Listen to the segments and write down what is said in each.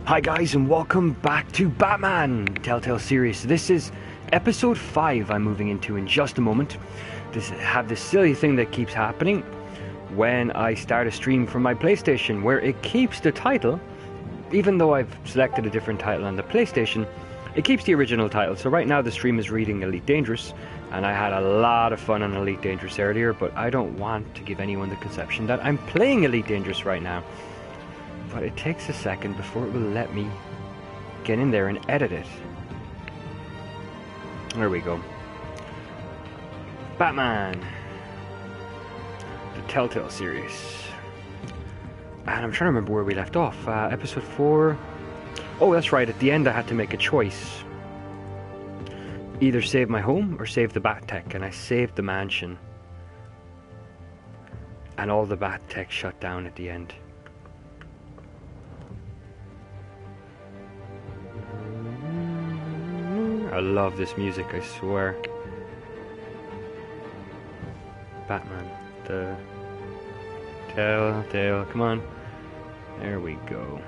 Hi guys, and welcome back to Batman Telltale series. This is episode 5 I'm moving into in just a moment. Have this silly thing that keeps happening when I start a stream from my PlayStation, where it keeps the title, even though I've selected a different title on the PlayStation, it keeps the original title. So right now the stream is reading Elite Dangerous, and I had a lot of fun on Elite Dangerous earlier, but I don't want to give anyone the conception that I'm playing Elite Dangerous right now. But it takes a second before it will let me get in there and edit it. There we go. Batman, the Telltale series. And I'm trying to remember where we left off. Episode 4. Oh, that's right. At the end I had to make a choice. Either save my home or save the Bat-Tech. And I saved the mansion. And all the Bat-Tech shut down at the end. I love this music, I swear. Batman, the Telltale, come on. There we go.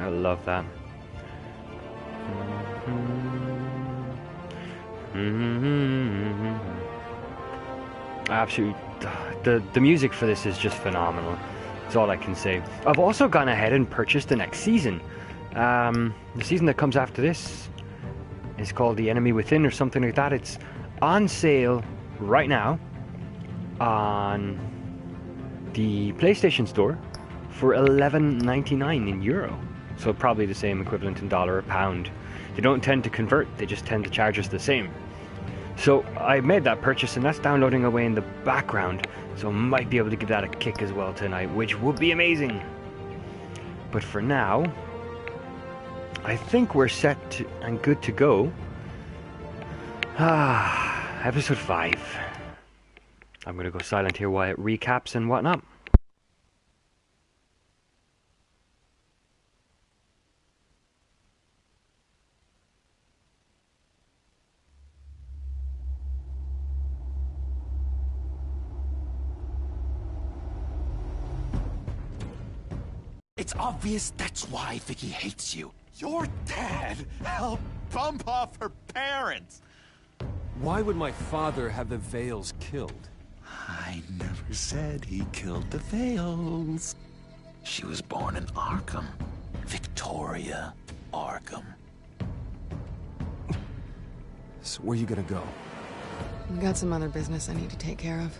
I love that. Absolutely. The music for this is just phenomenal. That's all I can say. I've also gone ahead and purchased the next season. The season that comes after this is called The Enemy Within or something like that. It's on sale right now on the PlayStation Store for $11.99 in euro. So probably the same equivalent in dollar or pound. They don't tend to convert, they just tend to charge us the same. So I made that purchase, and that's downloading away in the background, so I might be able to give that a kick as well tonight, which would be amazing. But for now, I think we're set and good to go. Episode 5. I'm going to go silent here while it recaps and whatnot. It's obvious that's why Vicky hates you. Your dad helped bump off her parents. Why would my father have the Vales killed? I never said he killed the Vales. She was born in Arkham. Victoria Arkham. So where you gonna go? I've got some other business I need to take care of.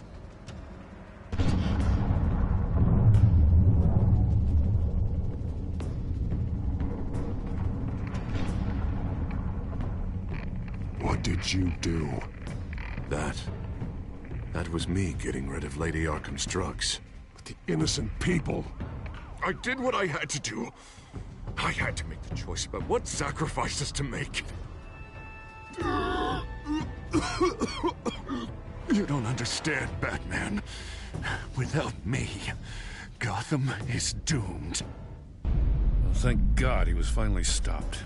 What did you do? That was me getting rid of Lady Arkham's drugs. But the innocent people. I did what I had to do. I had to make the choice about what sacrifices to make. You don't understand, Batman. Without me, Gotham is doomed. Well, thank God he was finally stopped.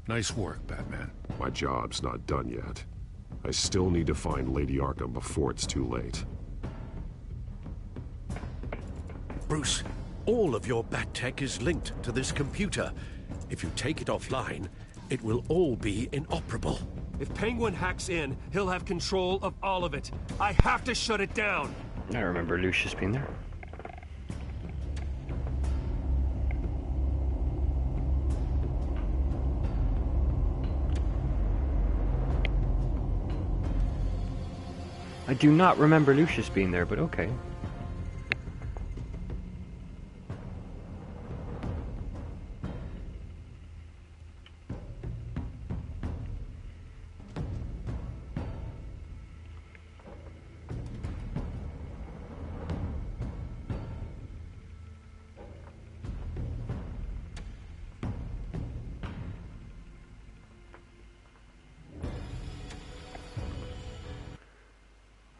Nice work, Batman. My job's not done yet. I still need to find Lady Arkham before it's too late. Bruce, all of your Bat-Tech is linked to this computer. If you take it offline, it will all be inoperable. If Penguin hacks in, he'll have control of all of it. I have to shut it down. I remember Lucius being there. I do not remember Lucius being there, but okay.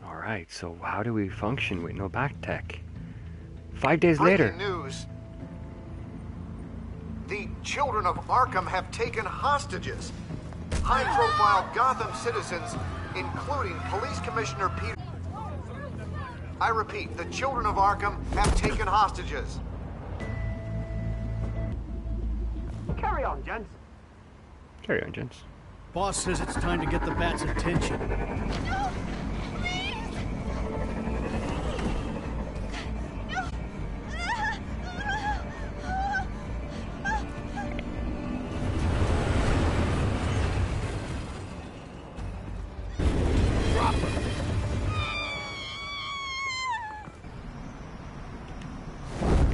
Alright, so how do we function with no Bat-Tech? 5 days later. Breaking news. The children of Arkham have taken hostages. high-profile Gotham citizens, including Police Commissioner Peter. I repeat, the children of Arkham have taken hostages. Carry on, gents. Carry on, gents. Boss says it's time to get the Bat's attention. No! Please!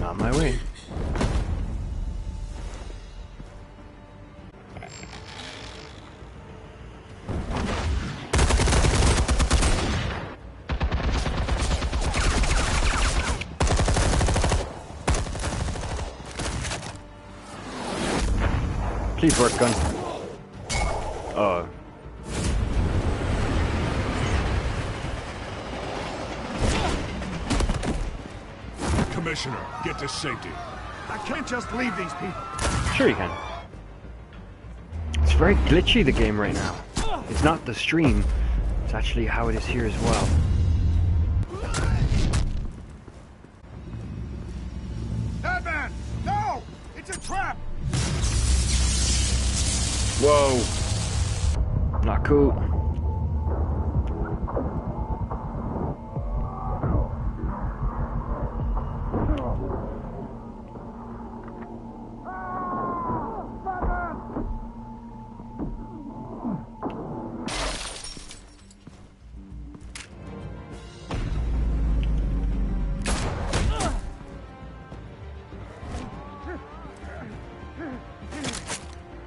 No! On my way. Please work, gun. Commissioner, get to safety. I can't just leave these people. Sure you can. It's very glitchy, the game right now. It's not the stream. It's actually how it is here as well. Batman! No! It's a trap! Whoa. Not cool.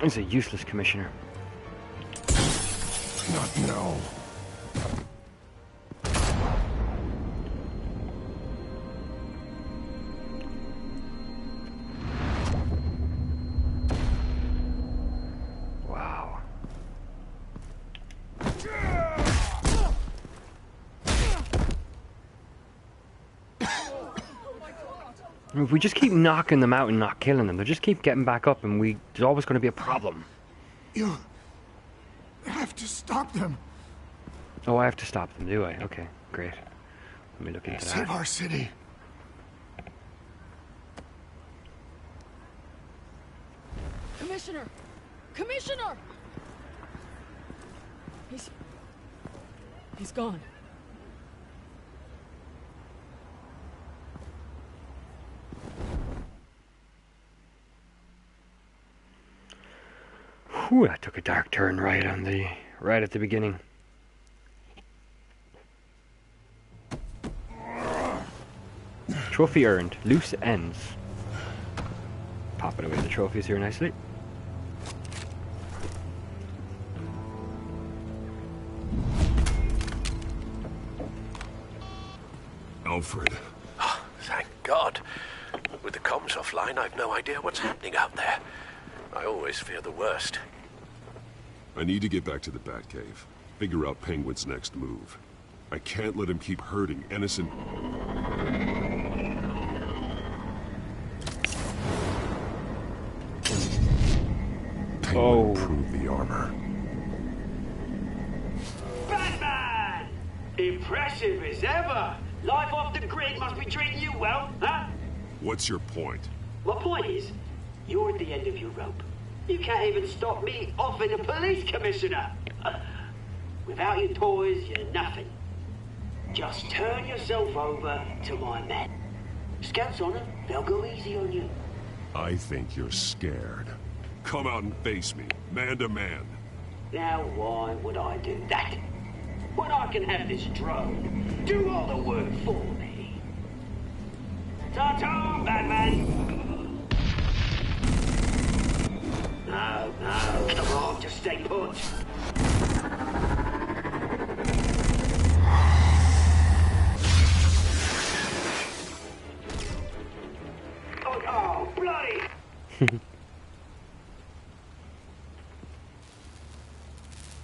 He's a useless commissioner. Not now. Wow. If we just keep knocking them out and not killing them, they'll just keep getting back up, and there's always going to be a problem. You have to stop them. Oh, I have to stop them, do I? Okay, great. Let me look into Save that. our city. Commissioner! Commissioner! He's gone. Whew, that took a dark turn right at the beginning. Trophy earned. Loose ends. Popping away the trophies here nicely. Alfred. Oh, thank God. With the comms offline, I've no idea what's happening out there. I always fear the worst. I need to get back to the Batcave. Figure out Penguin's next move. I can't let him keep hurting innocent... Penguin improved the armor. Batman! Impressive as ever. Life off the grid must be treating you well, huh? What's your point? My point is, you're at the end of your rope. You can't even stop me offing a police commissioner. Without your toys, you're nothing. Just turn yourself over to my men. Scouts on them, they'll go easy on you. I think you're scared. Come out and face me, man to man. Now why would I do that? When I can have this drone do all the work for me. Ta-ta, Batman! No, come on, just stay put. Oh, bloody!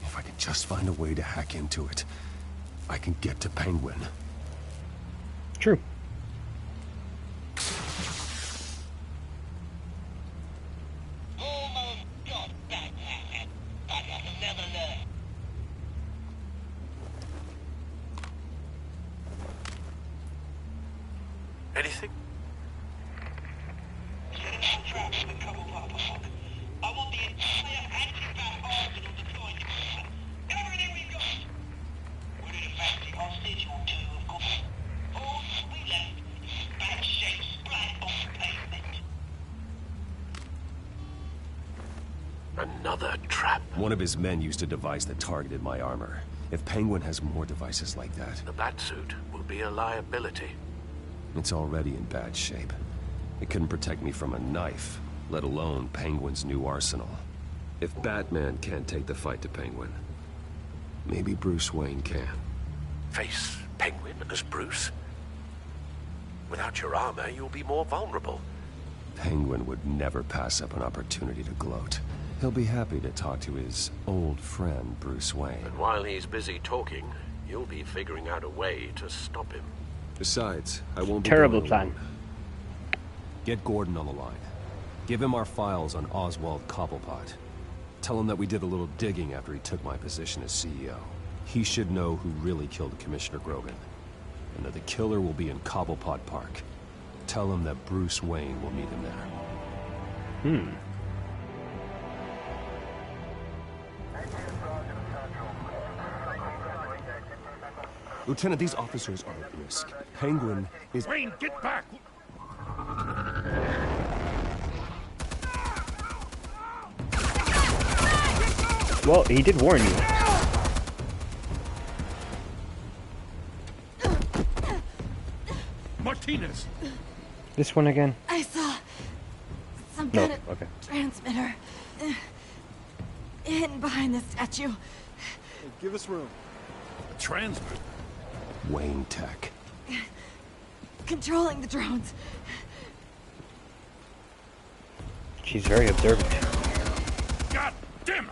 If I can just find a way to hack into it, I can get to Penguin. True. Almost got that. But at Another trap. One of his men used a device that targeted my armor. If Penguin has more devices like that... The Batsuit will be a liability. It's already in bad shape. It couldn't protect me from a knife, let alone Penguin's new arsenal. If Batman can't take the fight to Penguin, maybe Bruce Wayne can. Face Penguin as Bruce? Without your armor, you'll be more vulnerable. Penguin would never pass up an opportunity to gloat. He'll be happy to talk to his old friend, Bruce Wayne. And while he's busy talking, you'll be figuring out a way to stop him. Besides, I won't be Terrible going plan. alone. Get Gordon on the line. Give him our files on Oswald Cobblepot. Tell him that we did a little digging after he took my position as CEO. He should know who really killed Commissioner Grogan, and that the killer will be in Cobblepot Park. Tell him that Bruce Wayne will meet him there. Lieutenant, these officers are at risk. Penguin is... Wayne, get back! Well, he did warn you. Martinez! This one again? I saw some No, kind of okay. transmitter hidden behind the statue. Hey, give us room. A transmitter? Wayne Tech. Controlling the drones. She's very observant. God damn it!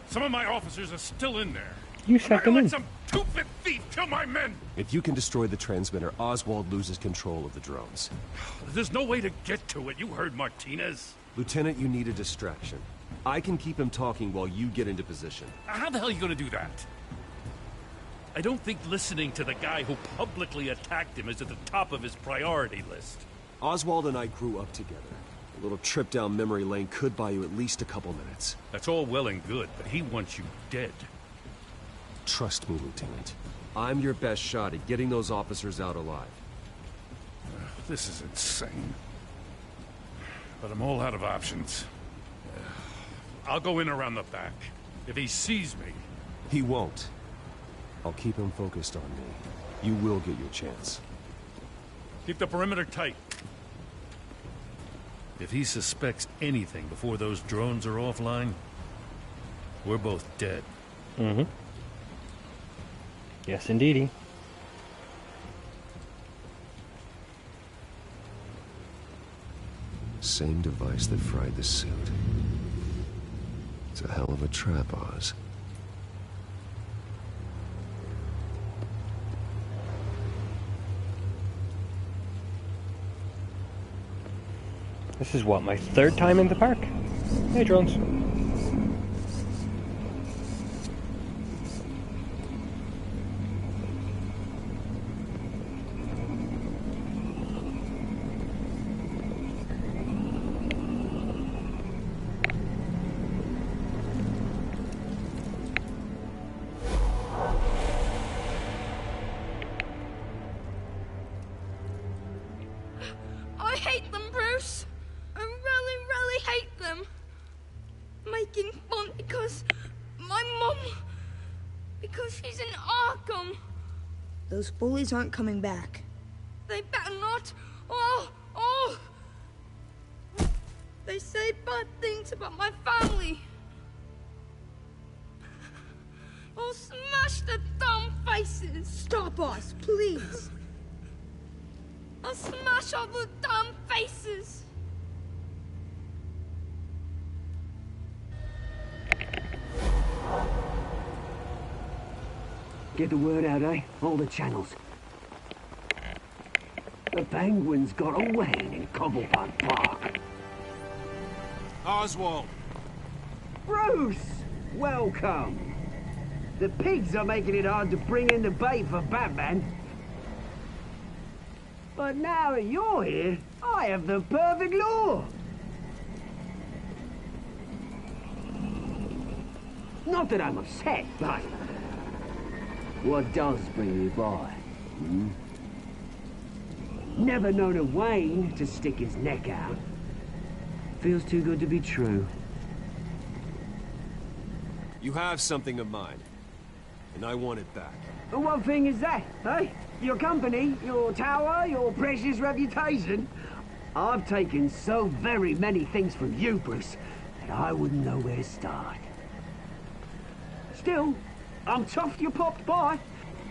Some of my officers are still in there. You I'm sent not them gonna in. let some two-bit thief kill my men! If you can destroy the transmitter, Oswald loses control of the drones. There's no way to get to it. You heard Martinez. Lieutenant, you need a distraction. I can keep him talking while you get into position. How the hell are you gonna do that? I don't think listening to the guy who publicly attacked him is at the top of his priority list. Oswald and I grew up together. A little trip down memory lane could buy you at least a couple minutes. That's all well and good, but he wants you dead. Trust me, Lieutenant. I'm your best shot at getting those officers out alive. This is insane. But I'm all out of options. I'll go in around the back. If he sees me... He won't. I'll keep him focused on me. You will get your chance. Keep the perimeter tight. If he suspects anything before those drones are offline, we're both dead. Mm-hmm. Yes, indeedy. Same device that fried the suit. It's a hell of a trap, Oz. This is what, my third time in the park? Hey, drones. I hate them, Bruce. I really, really hate them. Making fun because my mum... because she's in Arkham. Those bullies aren't coming back. They better not. They say bad things about my family. I'll smash the dumb faces. Stop us, please. I'll smash all the dumb faces. Get the word out, eh? All the channels. The Penguin's got a Wayne in Cobblepot Park. Oswald! Bruce! Welcome! The pigs are making it hard to bring in the bait for Batman. But now that you're here, I have the perfect lure. Not that I'm upset, but... what does bring you by? Never known a Wayne to stick his neck out. Feels too good to be true. You have something of mine, and I want it back. What thing is that, eh? Your company, your tower, your precious reputation? I've taken so very many things from you, Bruce, that I wouldn't know where to start. Still, I'm chuffed you popped by.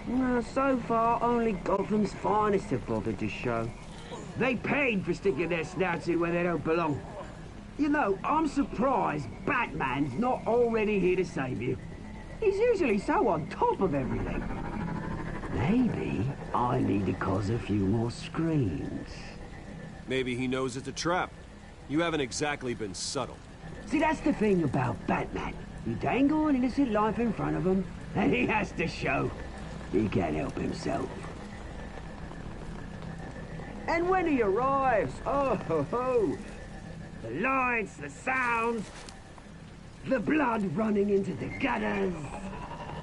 Well, so far, only Gotham's finest have bothered to show. They paid for sticking their snouts in where they don't belong. You know, I'm surprised Batman's not already here to save you. He's usually so on top of everything. Maybe I need to cause a few more screams. Maybe he knows it's a trap. You haven't exactly been subtle. See, that's the thing about Batman. You dangle an innocent life in front of him, and he has to show he can't help himself. And when he arrives, oh ho ho! The lights, the sounds, the blood running into the gutters.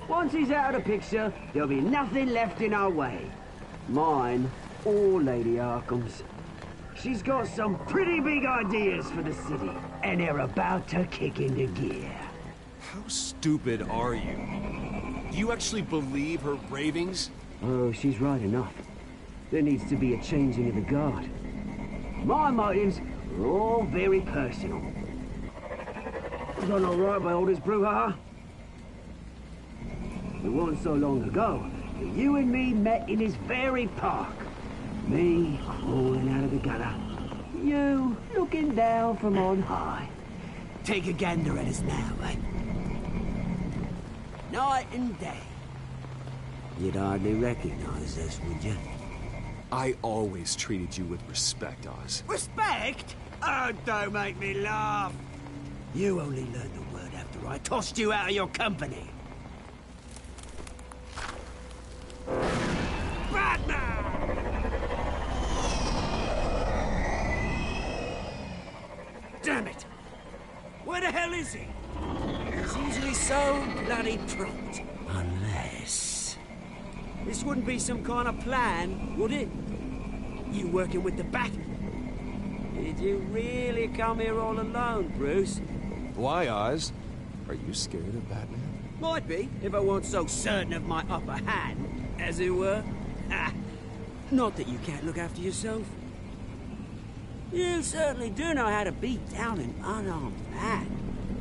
Once he's out of the picture, there'll be nothing left in our way. Mine or Lady Arkham's. She's got some pretty big ideas for the city, and they're about to kick into gear. How stupid are you? Do you actually believe her ravings? Oh, she's right enough. There needs to be a changing of the guard. My motives are all very personal. Done all right by all this brouhaha? It wasn't so long ago that you and me met in this very park. Me crawling out of the gutter. You looking down from on high. Take a gander at us now, eh? Night and day. You'd hardly recognize us, would you? I always treated you with respect, Oz. Respect? Oh, don't make me laugh. You only learned the word after I tossed you out of your company. Damn it! Where the hell is he? He's usually so bloody prompt. Unless... This wouldn't be some kind of plan, would it? You working with the Bat? Did you really come here all alone, Bruce? Why, Oz? Are you scared of Batman? Might be, if I weren't so certain of my upper hand, as it were. Ah, not that you can't look after yourself. You certainly do know how to beat down an unarmed man.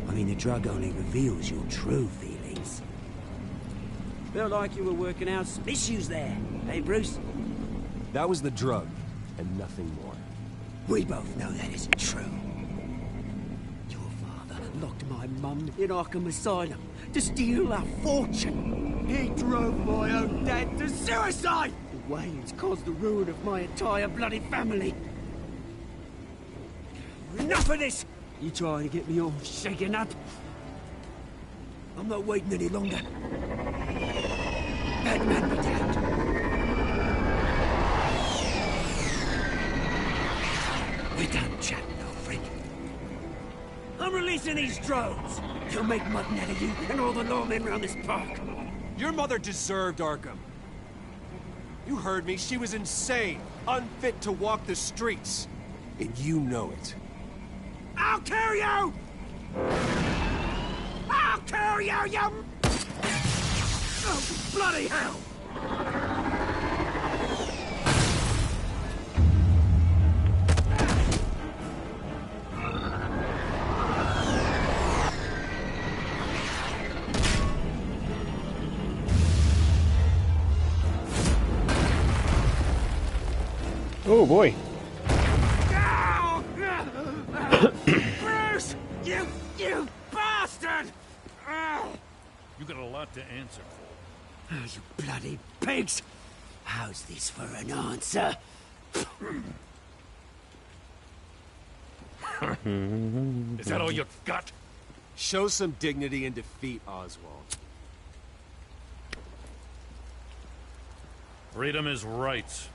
I mean, the drug only reveals your true feelings. Felt like you were working out some issues there, eh, Bruce? That was the drug, and nothing more. We both know that isn't true. Your father locked my mum in Arkham Asylum to steal our fortune. He drove my own dad to suicide! The Waynes caused the ruin of my entire bloody family. Enough of this! You trying to get me all shaken up? I'm not waiting any longer. Batman be damned. We're done chatting, old friend. I'm releasing these drones. They'll make mutton out of you and all the lawmen around this park. Your mother deserved Arkham. You heard me. She was insane, unfit to walk the streets. And you know it. I'll kill you! I'll kill you, you... Oh, bloody hell! Oh boy. Bruce! You bastard! You got a lot to answer for. Oh, you bloody pigs! How's this for an answer? Is that all you got? Show some dignity in defeat, Oswald. Freedom is rights.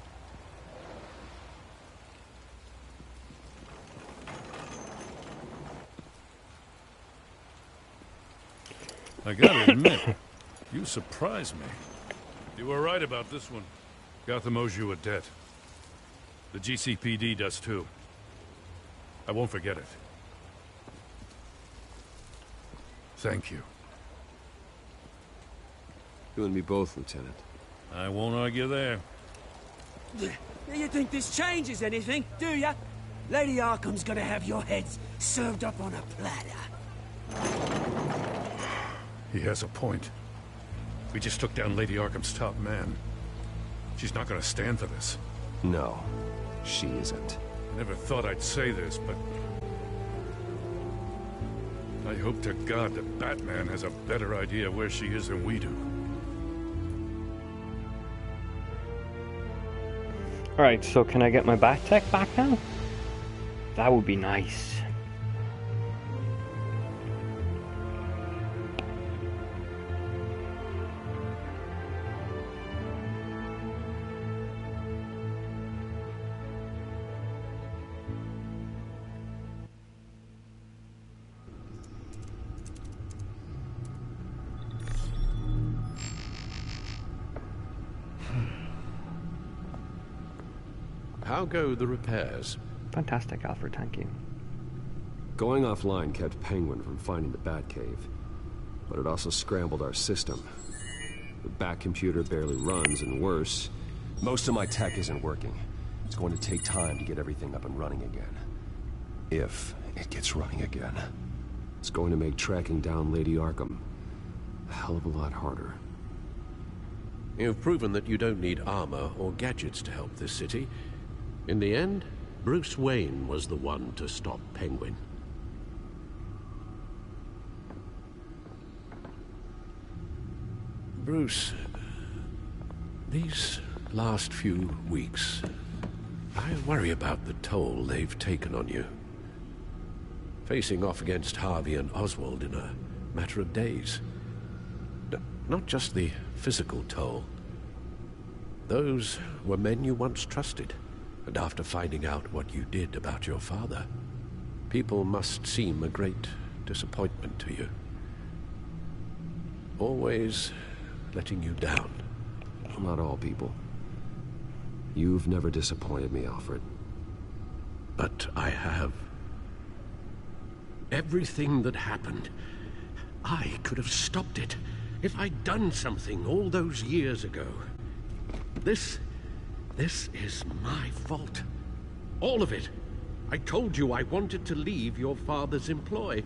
I gotta admit, you surprised me. You were right about this one. Gotham owes you a debt. The GCPD does too. I won't forget it. Thank you. You and me both, Lieutenant. I won't argue there. You think this changes anything, do ya? Lady Arkham's gonna have your heads served up on a platter. He has a point. We just took down Lady Arkham's top man. She's not gonna stand for this. No, she isn't. I never thought I'd say this, but... I hope to God that Batman has a better idea where she is than we do. Alright, so can I get my bat tech back now? That would be nice. How go the repairs? Fantastic, Alfred, thank you. Going offline kept Penguin from finding the Batcave, but it also scrambled our system. The Bat computer barely runs, and worse, most of my tech isn't working. It's going to take time to get everything up and running again. If it gets running again. It's going to make tracking down Lady Arkham a hell of a lot harder. You've proven that you don't need armor or gadgets to help this city. In the end, Bruce Wayne was the one to stop Penguin. Bruce, these last few weeks, I worry about the toll they've taken on you. Facing off against Harvey and Oswald in a matter of days. Not just the physical toll. Those were men you once trusted. And after finding out what you did about your father, people must seem a great disappointment to you. Always letting you down. Not all people. You've never disappointed me, Alfred. But I have. Everything that happened, I could have stopped it if I'd done something all those years ago. This is my fault. All of it. I told you I wanted to leave your father's employ.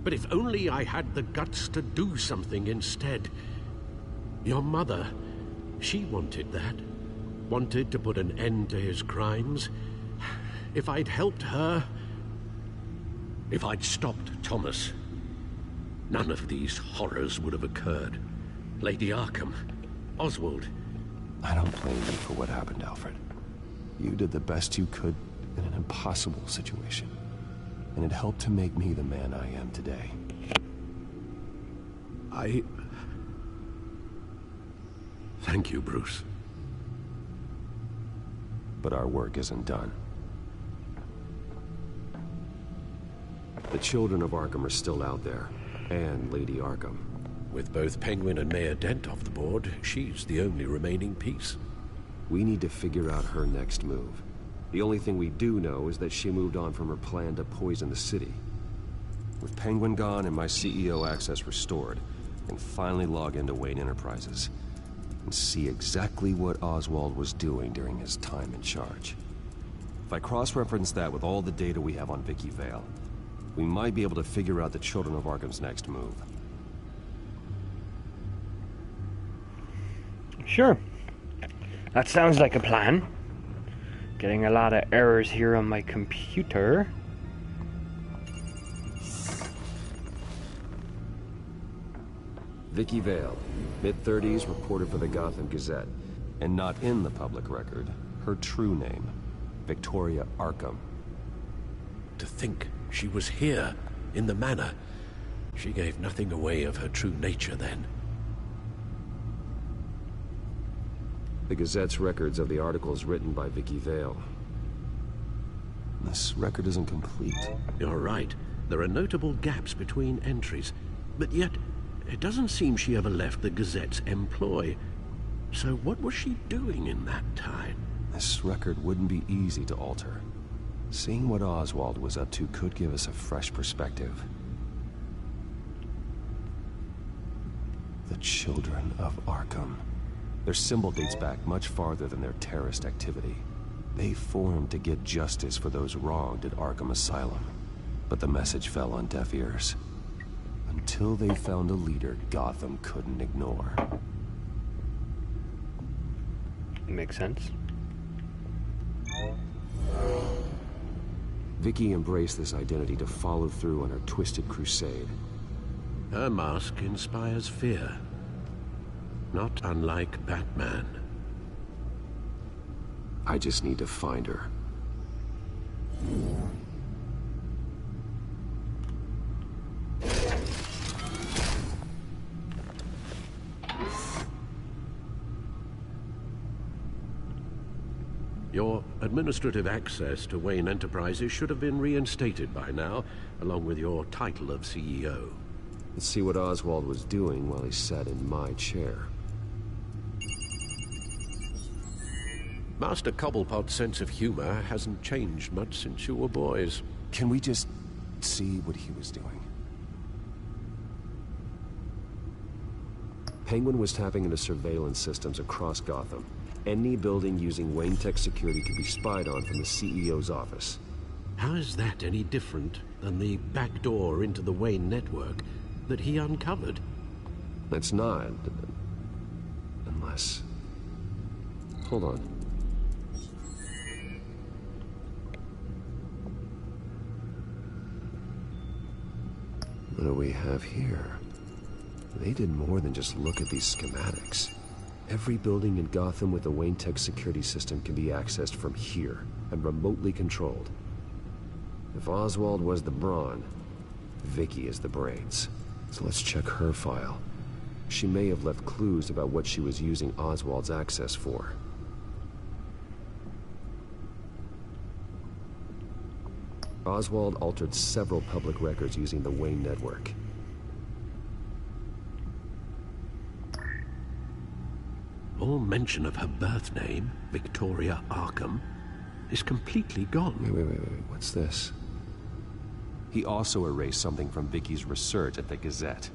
But if only I had the guts to do something instead. Your mother, she wanted that. Wanted to put an end to his crimes. If I'd helped her... If I'd stopped Thomas, none of these horrors would have occurred. Lady Arkham, Oswald... I don't blame you for what happened, Alfred. You did the best you could in an impossible situation. And it helped to make me the man I am today. Thank you, Bruce. But our work isn't done. The children of Arkham are still out there, and Lady Arkham. With both Penguin and Mayor Dent off the board, she's the only remaining piece. We need to figure out her next move. The only thing we do know is that she moved on from her plan to poison the city. With Penguin gone and my CEO access restored, I can finally log into Wayne Enterprises and see exactly what Oswald was doing during his time in charge. If I cross-reference that with all the data we have on Vicky Vale, we might be able to figure out the Children of Arkham's next move. Sure. That sounds like a plan. Getting a lot of errors here on my computer. Vicky Vale, mid-30s, reporter for the Gotham Gazette. And not in the public record, her true name, Victoria Arkham. To think she was here, in the manor. She gave nothing away of her true nature then. The Gazette's records of the articles written by Vicky Vale. This record isn't complete. You're right. There are notable gaps between entries. But yet, it doesn't seem she ever left the Gazette's employ. So what was she doing in that time? This record wouldn't be easy to alter. Seeing what Oswald was up to could give us a fresh perspective. The Children of Arkham. Their symbol dates back much farther than their terrorist activity. They formed to get justice for those wronged at Arkham Asylum. But the message fell on deaf ears. Until they found a leader Gotham couldn't ignore. Makes sense. Vicky embraced this identity to follow through on her twisted crusade. Her mask inspires fear. Not unlike Batman. I just need to find her. Your administrative access to Wayne Enterprises should have been reinstated by now, along with your title of CEO. Let's see what Oswald was doing while he sat in my chair. Master Cobblepot's sense of humor hasn't changed much since you were boys. Can we just see what he was doing? Penguin was tapping into surveillance systems across Gotham. Any building using Wayne Tech security could be spied on from the CEO's office. How is that any different than the back door into the Wayne network that he uncovered? It's not. Unless... Hold on. What do we have here? They did more than just look at these schematics. Every building in Gotham with a Wayne Tech security system can be accessed from here and remotely controlled. If Oswald was the brawn, Vicky is the brains. So let's check her file. She may have left clues about what she was using Oswald's access for. Oswald altered several public records using the Wayne network. All mention of her birth name, Victoria Arkham, is completely gone. Wait. What's this? He also erased something from Vicky's research at the Gazette.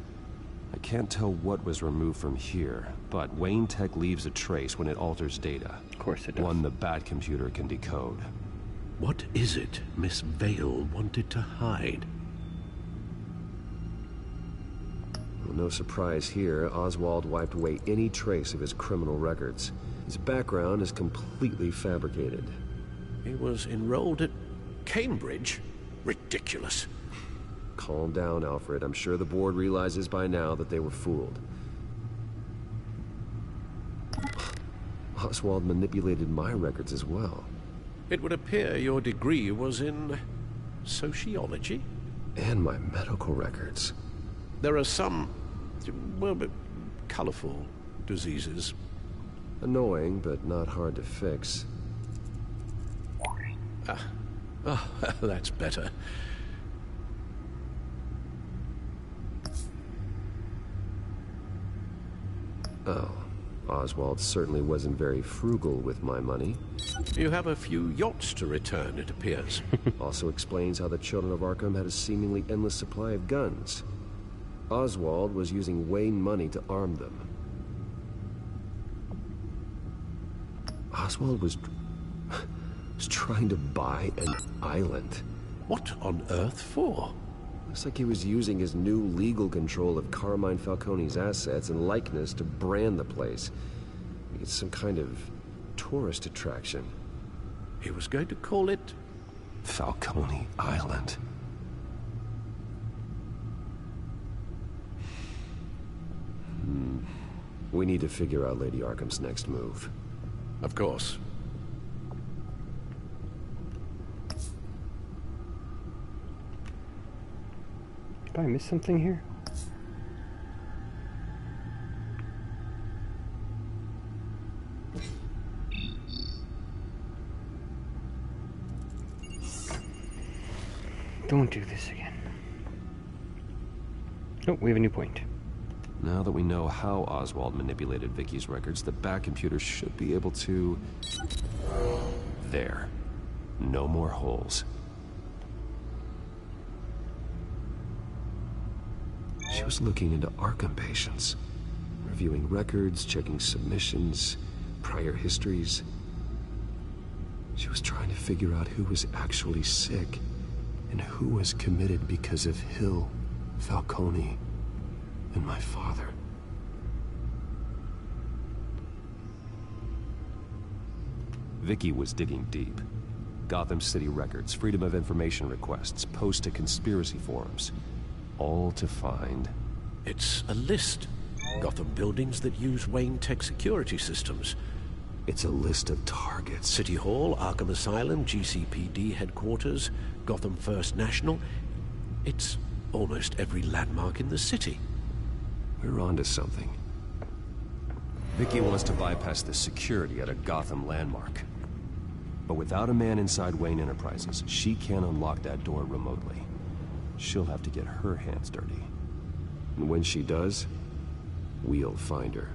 I can't tell what was removed from here, but Wayne Tech leaves a trace when it alters data. Of course it does. One the Batcomputer can decode. What is it Miss Vale wanted to hide? Well, no surprise here, Oswald wiped away any trace of his criminal records. His background is completely fabricated. He was enrolled at Cambridge? Ridiculous. Calm down, Alfred. I'm sure the board realizes by now that they were fooled. Oswald manipulated my records as well. It would appear your degree was in sociology? And my medical records. There are some, well, colorful diseases. Annoying, but not hard to fix. Oh, that's better. Oh, Oswald certainly wasn't very frugal with my money. You have a few yachts to return, it appears. Also explains how the Children of Arkham had a seemingly endless supply of guns. Oswald was using Wayne money to arm them. Oswald was trying to buy an island. What on earth for? Looks like he was using his new legal control of Carmine Falcone's assets and likeness to brand the place. It's some kind of tourist attraction. He was going to call it Falcone Island. We need to figure out Lady Arkham's next move. Of course. Did I miss something here? Don't do this again. Oh, we have a new point. Now that we know how Oswald manipulated Vicky's records, the Batcomputer should be able to... There. No more holes. She was looking into Arkham patients. viewing records, checking submissions, prior histories. She was trying to figure out who was actually sick and who was committed because of Hill, Falcone, and my father. Vicky was digging deep. Gotham City records, Freedom of Information requests, posts to conspiracy forums. All to find... It's a list. Gotham buildings that use Wayne Tech security systems. It's a list of targets. City Hall, Arkham Asylum, GCPD headquarters, Gotham First National. It's almost every landmark in the city. We're onto something. Vicky wants to bypass the security at a Gotham landmark. But without a man inside Wayne Enterprises, she can't unlock that door remotely. She'll have to get her hands dirty. And when she does, we'll find her.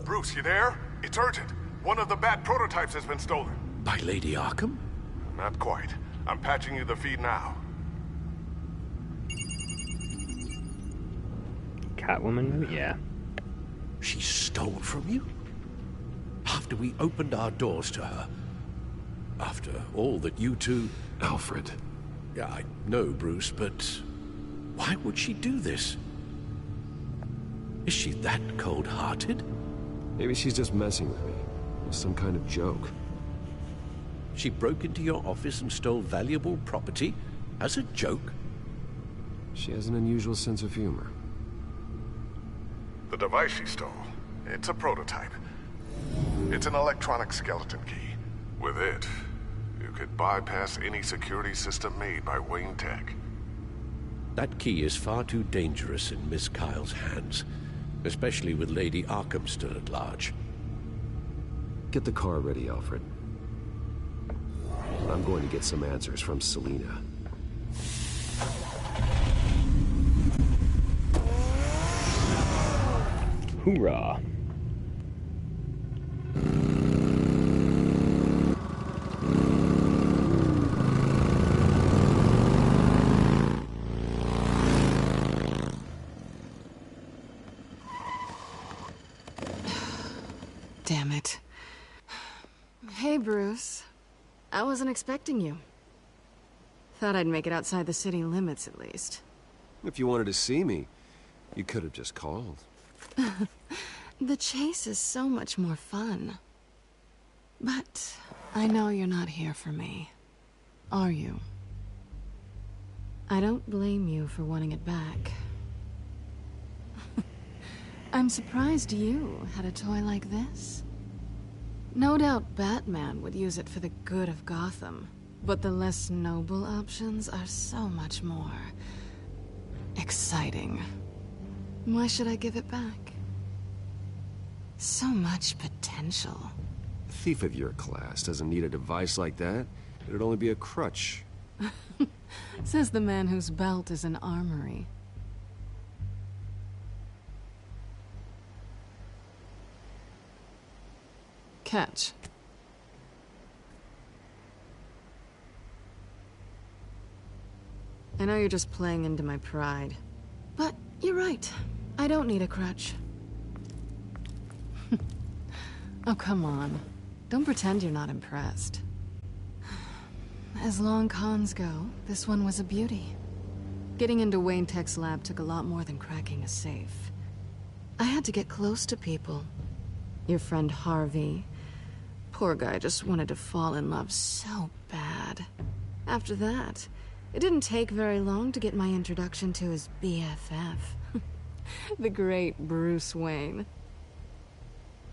Bruce, you there? It's urgent. One of the Bat prototypes has been stolen. By Lady Arkham? Not quite. I'm patching you the feed now. Catwoman? Yeah. She stole from you? After we opened our doors to her? After all that you two... Alfred. Yeah, I know, Bruce, but... why would she do this? Is she that cold-hearted? Maybe she's just messing with me. It was some kind of joke. She broke into your office and stole valuable property as a joke? She has an unusual sense of humor. The device she stole, it's a prototype. It's an electronic skeleton key. With it, you could bypass any security system made by Wayne Tech. That key is far too dangerous in Miss Kyle's hands, especially with Lady Arkham still at large. Get the car ready, Alfred. I'm going to get some answers from Selina. Hoorah. Damn it. Hey, Bruce. I wasn't expecting you. Thought I'd make it outside the city limits, at least. If you wanted to see me, you could have just called. The chase is so much more fun. But I know you're not here for me. Are you? I don't blame you for wanting it back. I'm surprised you had a toy like this. No doubt Batman would use it for the good of Gotham, but the less noble options are so much more exciting. Why should I give it back? So much potential. A thief of your class doesn't need a device like that. It'd only be a crutch. Says the man whose belt is an armory. Catch. I know you're just playing into my pride, but you're right. I don't need a crutch. Oh, come on. Don't pretend you're not impressed. As long cons go, this one was a beauty. Getting into Wayne Tech's lab took a lot more than cracking a safe. I had to get close to people. Your friend Harvey. Poor guy just wanted to fall in love so bad. After that, it didn't take very long to get my introduction to his BFF. The great Bruce Wayne.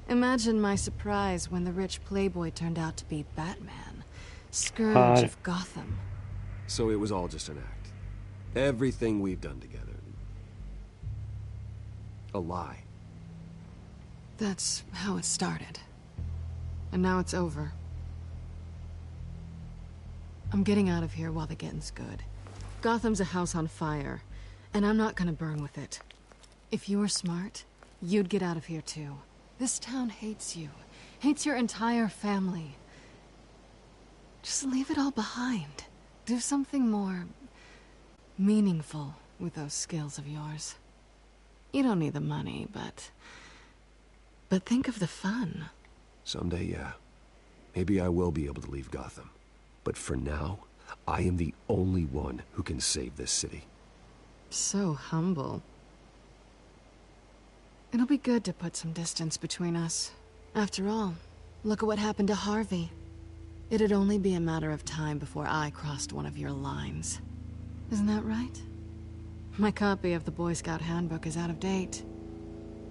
Imagine my surprise when the rich playboy turned out to be Batman, scourge of Gotham. So it was all just an act. Everything we've done together. A lie. That's how it started. And now it's over. I'm getting out of here while the getting's good. Gotham's a house on fire, and I'm not gonna burn with it. If you were smart, you'd get out of here too. This town hates you. Hates your entire family. Just leave it all behind. Do something more meaningful with those skills of yours. You don't need the money, but think of the fun. Someday, yeah. Maybe I will be able to leave Gotham. But for now, I am the only one who can save this city. So humble. It'll be good to put some distance between us. After all, look at what happened to Harvey. It'd only be a matter of time before I crossed one of your lines. Isn't that right? My copy of the Boy Scout Handbook is out of date.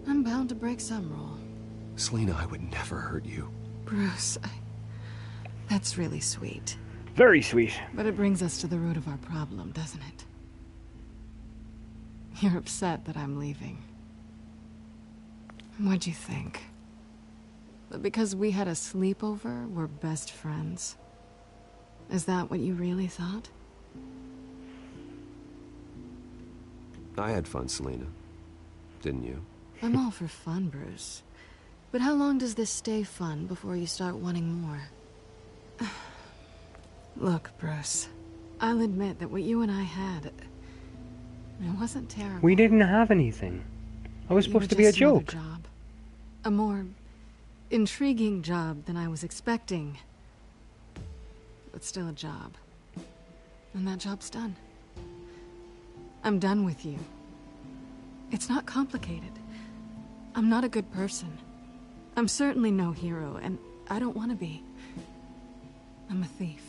I'm bound to break some rule. Selina, I would never hurt you. Bruce, that's really sweet. Very sweet. But it brings us to the root of our problem, doesn't it? You're upset that I'm leaving. What'd you think? That because we had a sleepover, we're best friends? Is that what you really thought? I had fun, Selina. Didn't you? I'm all for fun, Bruce. But how long does this stay fun before you start wanting more? Look, Bruce, I'll admit that what you and I had, it wasn't terrible. We didn't have anything. I was supposed to be a joke. Job. A more intriguing job than I was expecting. But still a job. And that job's done. I'm done with you. It's not complicated. I'm not a good person. I'm certainly no hero, and I don't want to be. I'm a thief.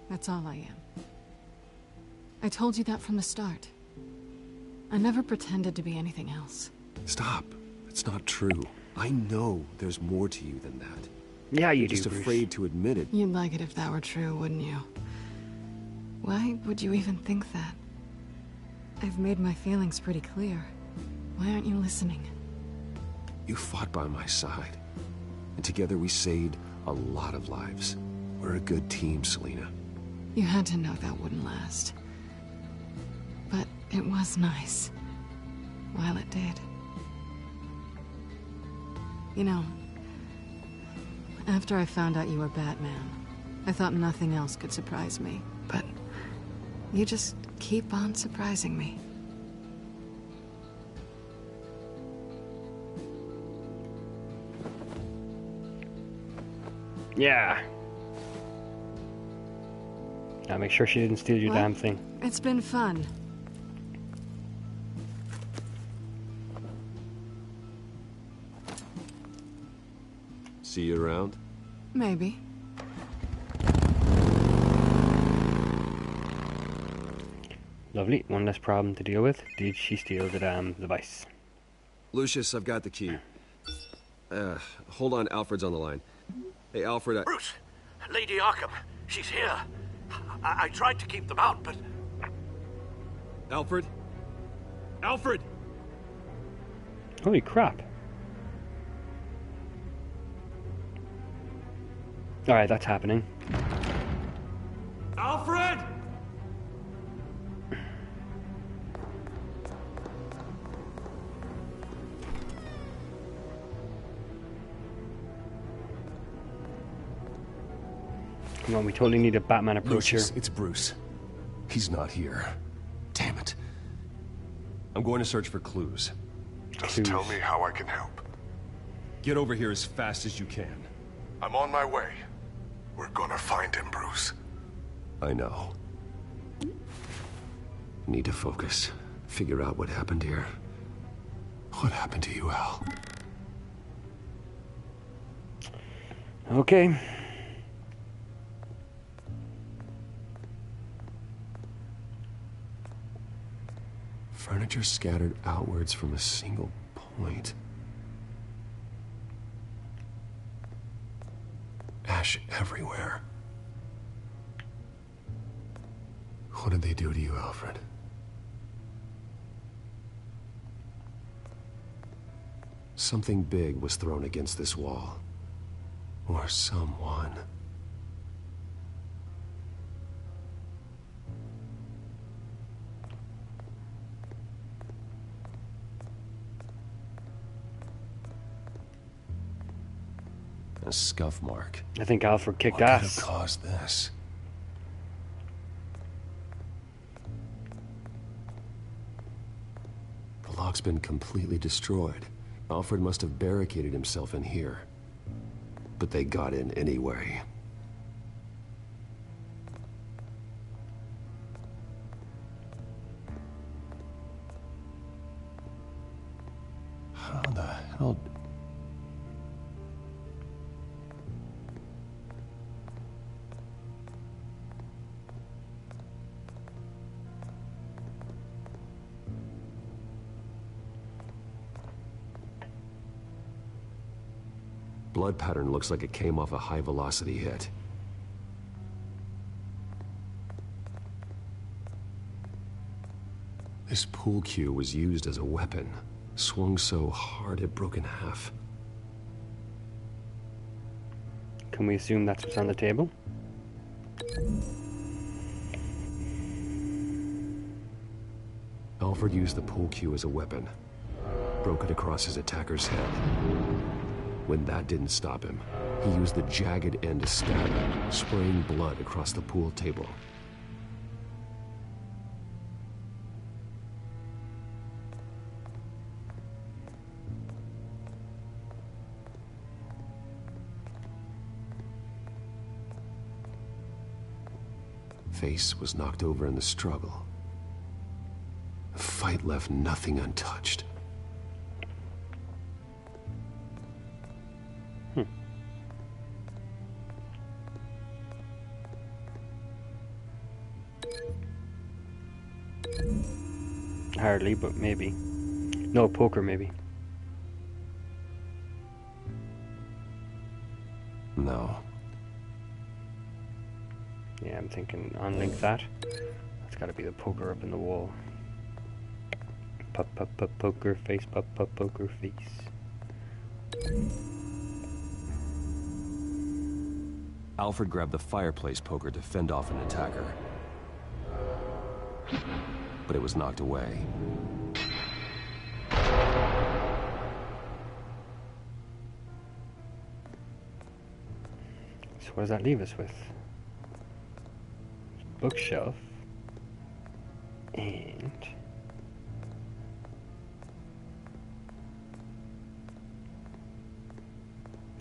That's all I am. I told you that from the start. I never pretended to be anything else. Stop. It's not true. I know there's more to you than that. Yeah, you You're do, just Bruce. afraid to admit it. You'd like it if that were true, wouldn't you? Why would you even think that? I've made my feelings pretty clear. Why aren't you listening? You fought by my side. And together we saved a lot of lives. We're a good team, Selina. You had to know that wouldn't last. But it was nice. While it did. You know, after I found out you were Batman, I thought nothing else could surprise me. But you just keep on surprising me. Yeah. Now make sure she didn't steal your Well, damn thing. It's been fun. See you around? Maybe. Lovely. One less problem to deal with. Did she steal the damn device? Lucius, I've got the key. Hold on, Alfred's on the line. Hey, Alfred, Bruce, Lady Arkham, she's here. I tried to keep them out, but... Alfred? Alfred! Holy crap. Alright, that's happening. Alfred! Come on, we totally need a Batman approach Lucius, here. it's Bruce. He's not here. Damn it. I'm going to search for clues. Just tell me how I can help. Get over here as fast as you can. I'm on my way. We're gonna find him, Bruce. I know. Need to focus. Figure out what happened here. What happened to you, Al? Okay. Furniture scattered outwards from a single point. Ash everywhere. What did they do to you, Alfred? Something big was thrown against this wall. Or someone. A scuff mark. I think Alfred kicked What could ass. have caused this? The lock's been completely destroyed. Alfred must have barricaded himself in here. But they got in anyway. How the hell... Blood pattern looks like it came off a high-velocity hit. This pool cue was used as a weapon. Swung so hard it broke in half. Can we assume that's what's on the table? Alfred used the pool cue as a weapon. Broke it across his attacker's head. When that didn't stop him, he used the jagged end to stab him, spraying blood across the pool table. Face was knocked over in the struggle. The fight left nothing untouched. Hardly, but maybe. No, poker maybe. No. Yeah, I'm thinking unlink that. That's gotta be the poker up in the wall. Pop, pop, pop, poker face, pop, pop, poker face. Alfred grabbed the fireplace poker to fend off an attacker. But it was knocked away. So what does that leave us with? Bookshelf. And...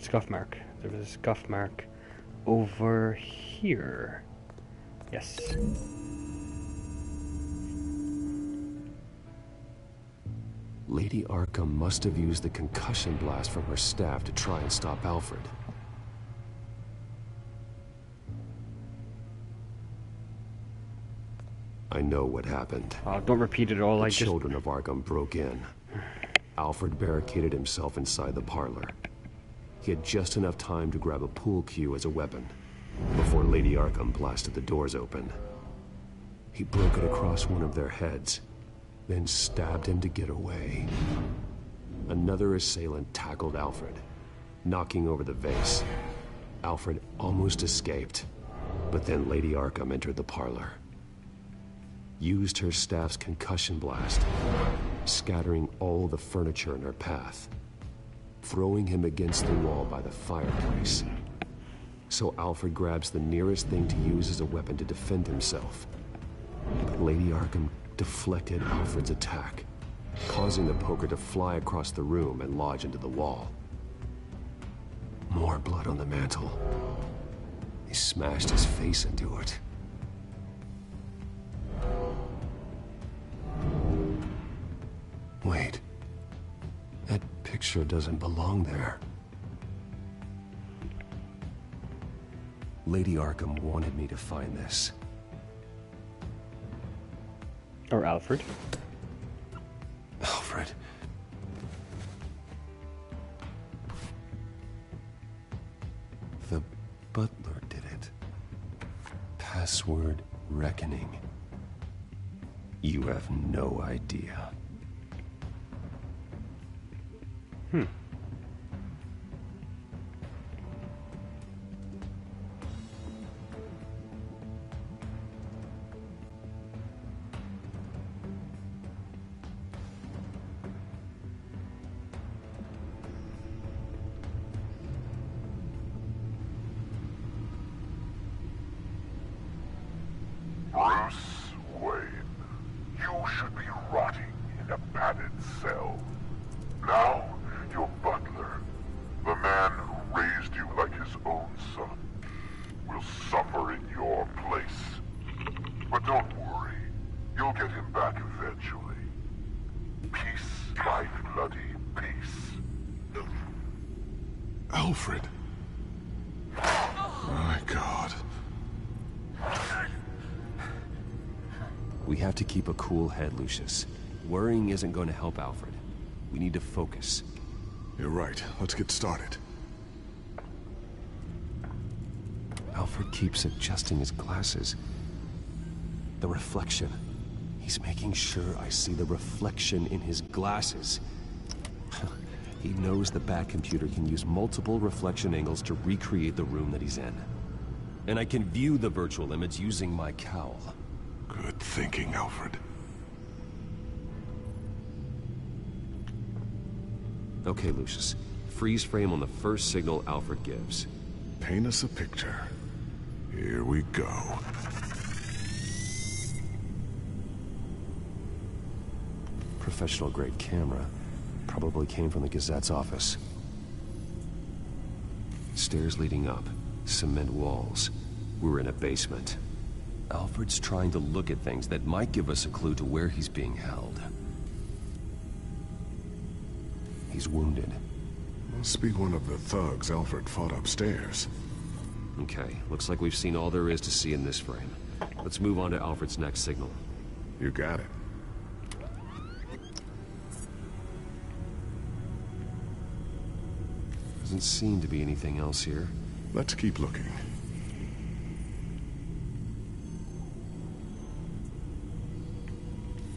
scuff mark. There was a scuff mark over here. Yes. Lady Arkham must have used the concussion blast from her staff to try and stop Alfred. I know what happened. Don't repeat it all. The children of Arkham broke in. Alfred barricaded himself inside the parlor. He had just enough time to grab a pool cue as a weapon before Lady Arkham blasted the doors open. He broke it across one of their heads, then stabbed him to get away. Another assailant tackled Alfred, knocking over the vase. Alfred almost escaped, but then Lady Arkham entered the parlor. Used her staff's concussion blast, scattering all the furniture in her path, throwing him against the wall by the fireplace. So Alfred grabs the nearest thing to use as a weapon to defend himself. But Lady Arkham deflected Alfred's attack, causing the poker to fly across the room and lodge into the wall. More blood on the mantel. He smashed his face into it. Wait. That picture doesn't belong there. Lady Arkham wanted me to find this. Or Alfred. Alfred. The butler did it. Password reckoning. You have no idea. Bruce Wayne, you should be rotting in a padded cell. Alfred. My God. We have to keep a cool head, Lucius. Worrying isn't going to help Alfred. We need to focus. You're right. Let's get started. Alfred keeps adjusting his glasses. The reflection. He's making sure I see the reflection in his glasses. He knows the Bat computer can use multiple reflection angles to recreate the room that he's in. And I can view the virtual image using my cowl. Good thinking, Alfred. Okay, Lucius. Freeze frame on the first signal Alfred gives. Paint us a picture. Here we go. Professional-grade camera. Probably came from the Gazette's office. Stairs leading up. Cement walls. We're in a basement. Alfred's trying to look at things that might give us a clue to where he's being held. He's wounded. Must be one of the thugs Alfred fought upstairs. Okay, looks like we've seen all there is to see in this frame. Let's move on to Alfred's next signal. You got it. Doesn't seem to be anything else here. Let's keep looking.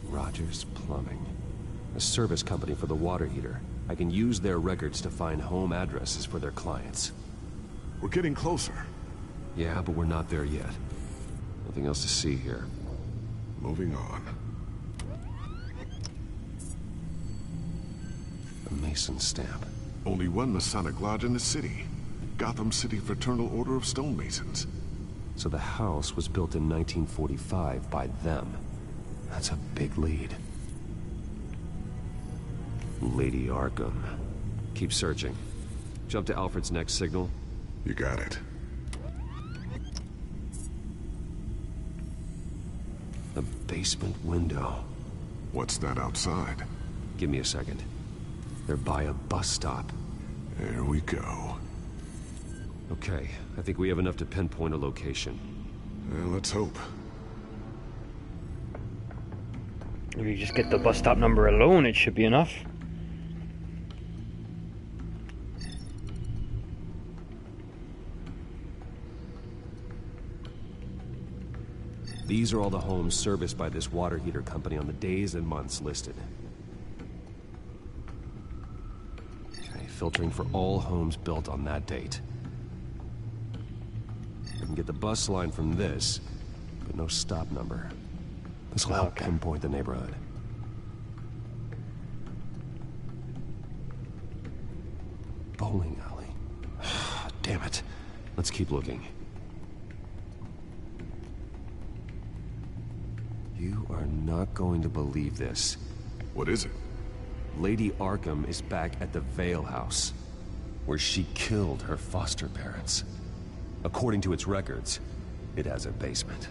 Rogers Plumbing. A service company for the water heater. I can use their records to find home addresses for their clients. We're getting closer. Yeah, but we're not there yet. Nothing else to see here. Moving on. A Mason stamp. Only one Masonic lodge in the city. Gotham City Fraternal Order of Stonemasons. So the house was built in 1945 by them. That's a big lead. Lady Arkham. Keep searching. Jump to Alfred's next signal. You got it. The basement window. What's that outside? Give me a second. They're by a bus stop. There we go. Okay, I think we have enough to pinpoint a location. Let's hope. If you just get the bus stop number alone, it should be enough. These are all the homes serviced by this water heater company on the days and months listed. Okay, filtering for all homes built on that date. We can get the bus line from this, but no stop number. This will help pinpoint the neighborhood. Bowling alley. Damn it. Let's keep looking. You are not going to believe this. What is it? Lady Arkham is back at the Vale House, where she killed her foster parents. According to its records, it has a basement.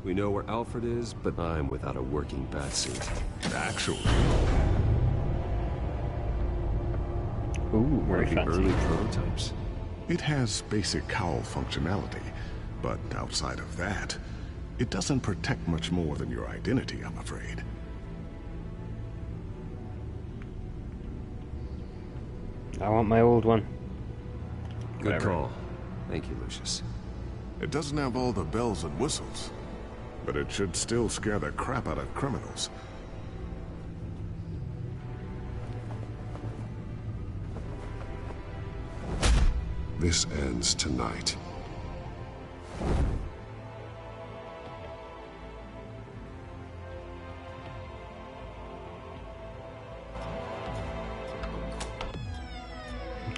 We know where Alfred is, but I'm without a working batsuit. Actually. Ooh, very fancy. Early prototypes. It has basic cowl functionality, but outside of that, it doesn't protect much more than your identity, I'm afraid. I want my old one. Good call. Thank you, Lucius. It doesn't have all the bells and whistles, but it should still scare the crap out of criminals. This ends tonight.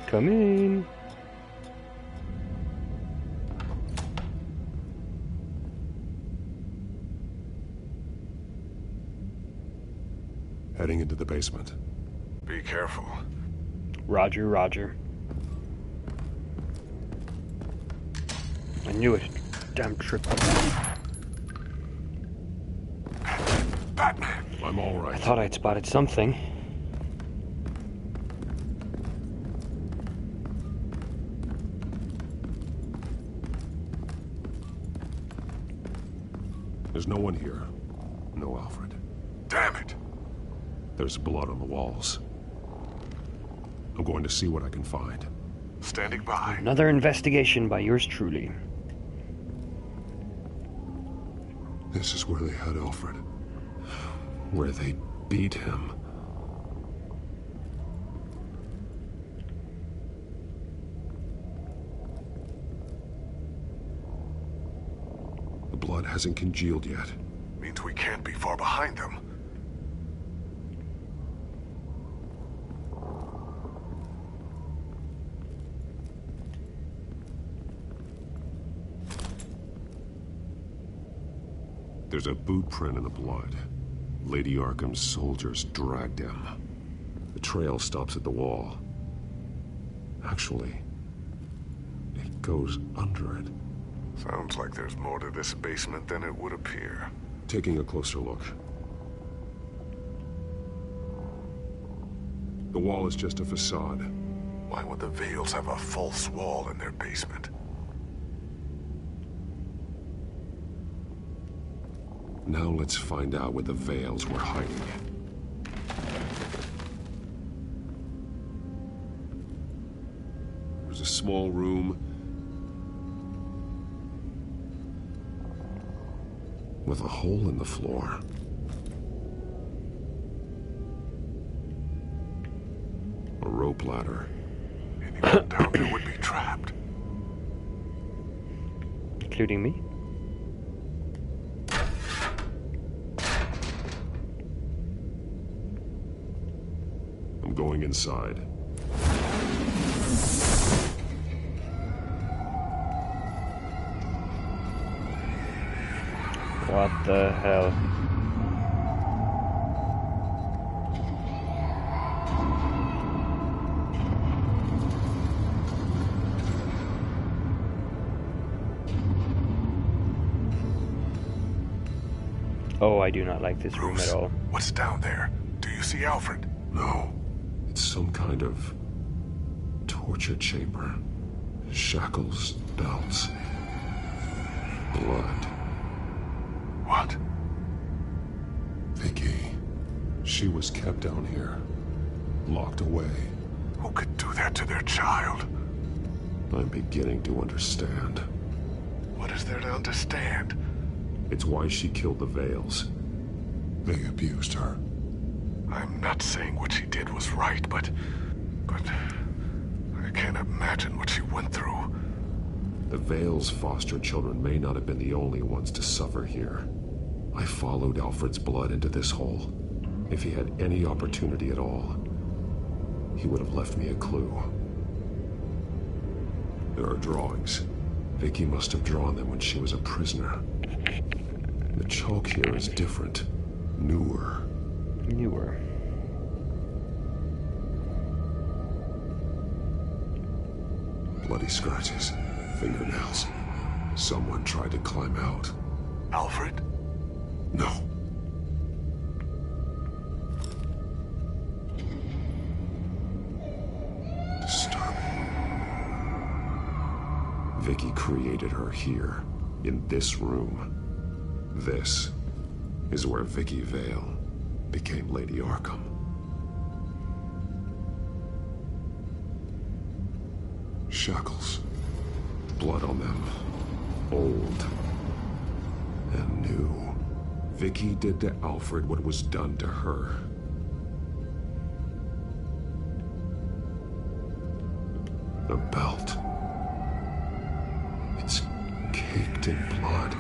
Come in. Heading into the basement. Be careful. Roger, roger. I knew it. Damn trick. Batman! I'm all right. I thought I'd spotted something. There's no one here. No Alfred. Damn it! There's blood on the walls. I'm going to see what I can find. Standing by. Another investigation by yours truly. This is where they had Alfred. Where they beat him. The blood hasn't congealed yet. Means we can't be far behind them. There's a boot print in the blood. Lady Arkham's soldiers dragged him. The trail stops at the wall. Actually, it goes under it. Sounds like there's more to this basement than it would appear. Taking a closer look. The wall is just a facade. Why would the Vales have a false wall in their basement? Now let's find out what the Vales were hiding. There's a small room with a hole in the floor. A rope ladder. Anyone down there would be trapped. Including me? I'm going inside. What the hell? Oh, I do not like this room at all. What's down there? Do you see Alfred? No. It's some kind of torture chamber. Shackles, belts, blood. What? Vicky. She was kept down here. Locked away. Who could do that to their child? I'm beginning to understand. What is there to understand? It's why she killed the Vales. They abused her. I'm not saying what she did was right, but I can't imagine what she went through. The Vales' foster children may not have been the only ones to suffer here. I followed Alfred's blood into this hole. If he had any opportunity at all, he would have left me a clue. There are drawings. Vicky must have drawn them when she was a prisoner. The chalk here is different. Newer. Newer. Bloody scratches. Fingernails. Someone tried to climb out. Alfred? No. Disturbing. Vicky created her here, in this room. This is where Vicky Vale became Lady Arkham. Shackles. Blood on them. Old. And new. Vicky did to Alfred what was done to her. The belt. It's caked in blood.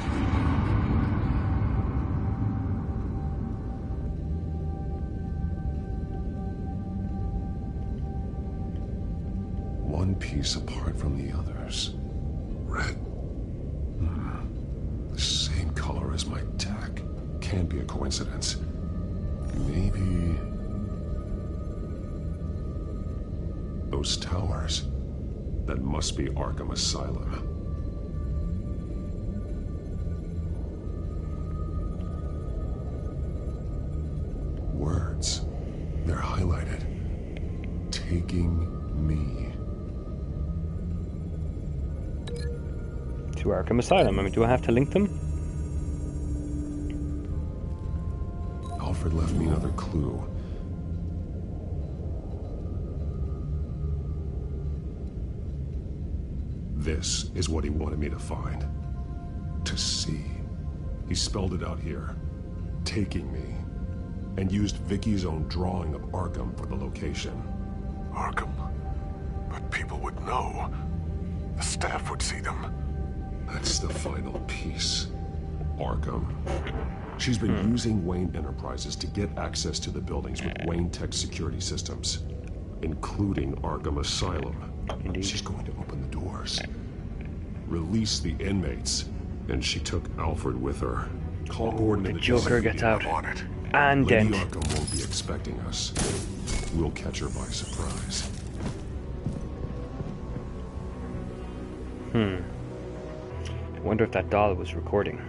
One piece apart from the others. Red. The same color as my tech. Can't be a coincidence. Maybe... those towers. That must be Arkham Asylum. Words. They're highlighted. Taking me. To Arkham Asylum. I mean, do I have to link them? Alfred left me another clue. This is what he wanted me to find. To see. He spelled it out here. Taking me. And used Vicky's own drawing of Arkham for the location. Arkham? But people would know. The staff would see them. That's the final piece. Arkham. She's been using Wayne Enterprises to get access to the buildings with Wayne Tech security systems, including Arkham Asylum. Indeed. She's going to open the doors, release the inmates, and she took Alfred with her. Call Gordon and the Joker GCPD. gets out. On it. And Lady Dent. Arkham won't be expecting us. We'll catch her by surprise. I wonder if that doll was recording.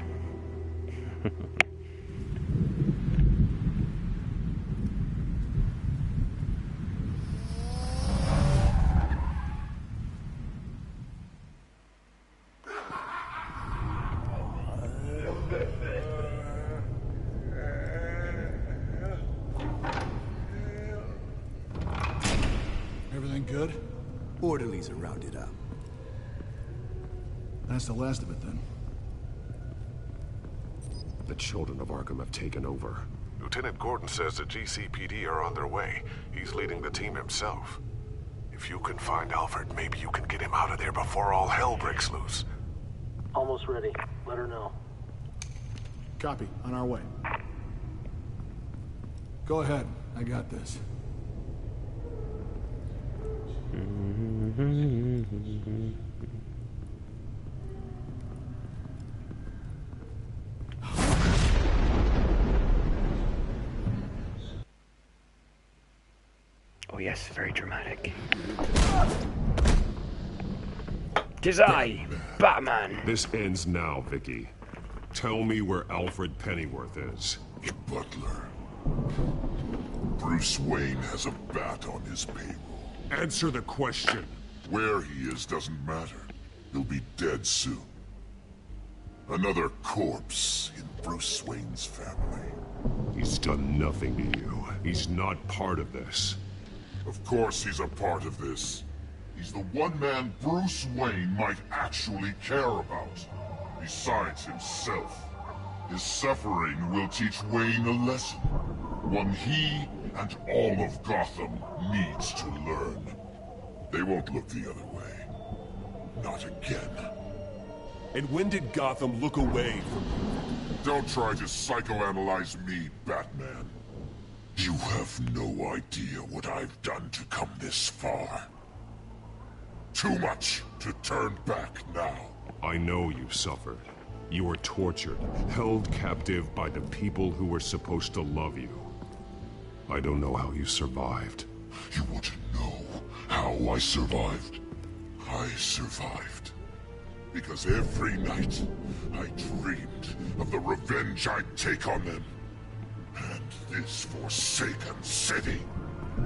Everything good? Orderlies are rounded up. That's the last of it, then. The children of Arkham have taken over. Lieutenant Gordon says the GCPD are on their way. He's leading the team himself. If you can find Alfred, maybe you can get him out of there before all hell breaks loose. Almost ready. Let her know. Copy. On our way. Go ahead. I got this. Oh yes, very dramatic. 'Tis I, Batman. This ends now, Vicky. Tell me where Alfred Pennyworth is. Butler. Bruce Wayne has a bat on his payroll. Answer the question. Where he is doesn't matter. He'll be dead soon. Another corpse in Bruce Wayne's family. He's done nothing to you. He's not part of this. Of course he's a part of this. He's the one man Bruce Wayne might actually care about. Besides himself. His suffering will teach Wayne a lesson. One he and all of Gotham needs to learn. They won't look the other way. Not again. And when did Gotham look away from you? Don't try to psychoanalyze me, Batman. You have no idea what I've done to come this far. Too much to turn back now. I know you suffered. You were tortured, held captive by the people who were supposed to love you. I don't know how you survived. You want to know how I survived? I survived because every night I dreamed of the revenge I'd take on them. And this forsaken city.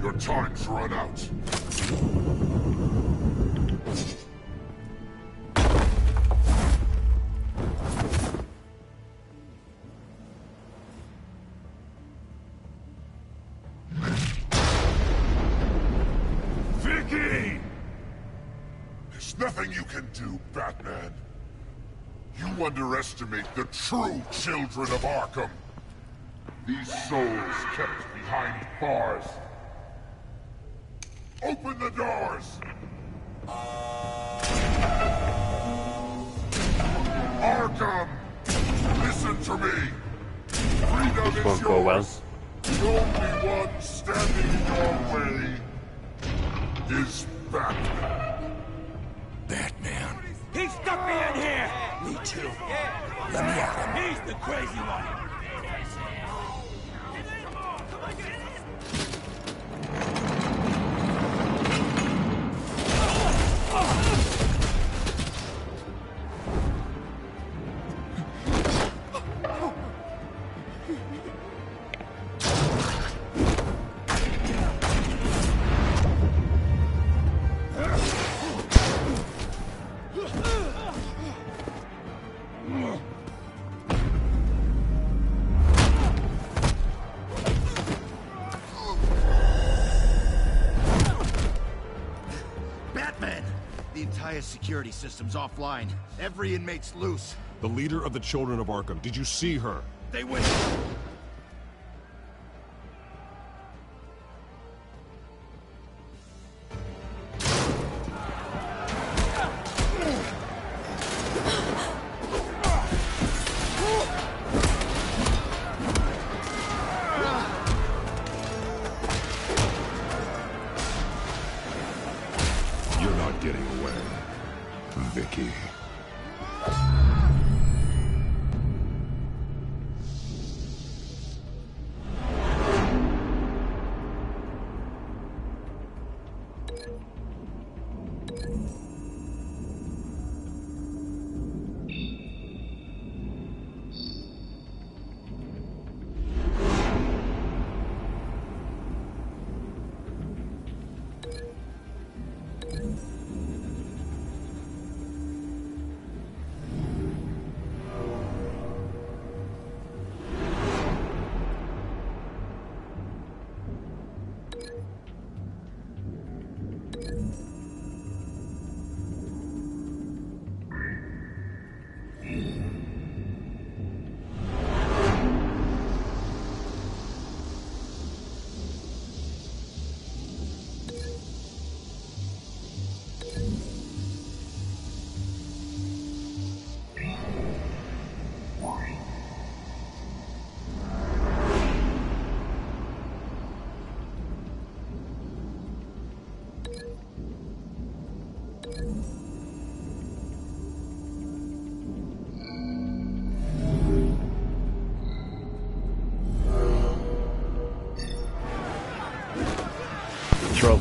Your time's run out. Vicky! There's nothing you can do, Batman. You underestimate the true children of Arkham. These souls kept behind bars. Open the doors! Arkham! Listen to me! Freedom is Won't go well. yours. The only one standing in your way is Batman. Batman. He stuck me in here! Me too. Let me at him. He's the crazy one! highest security system's offline. Every inmate's loose. The leader of the Children of Arkham, did you see her? They went... You're not getting away, Vicky. Troll.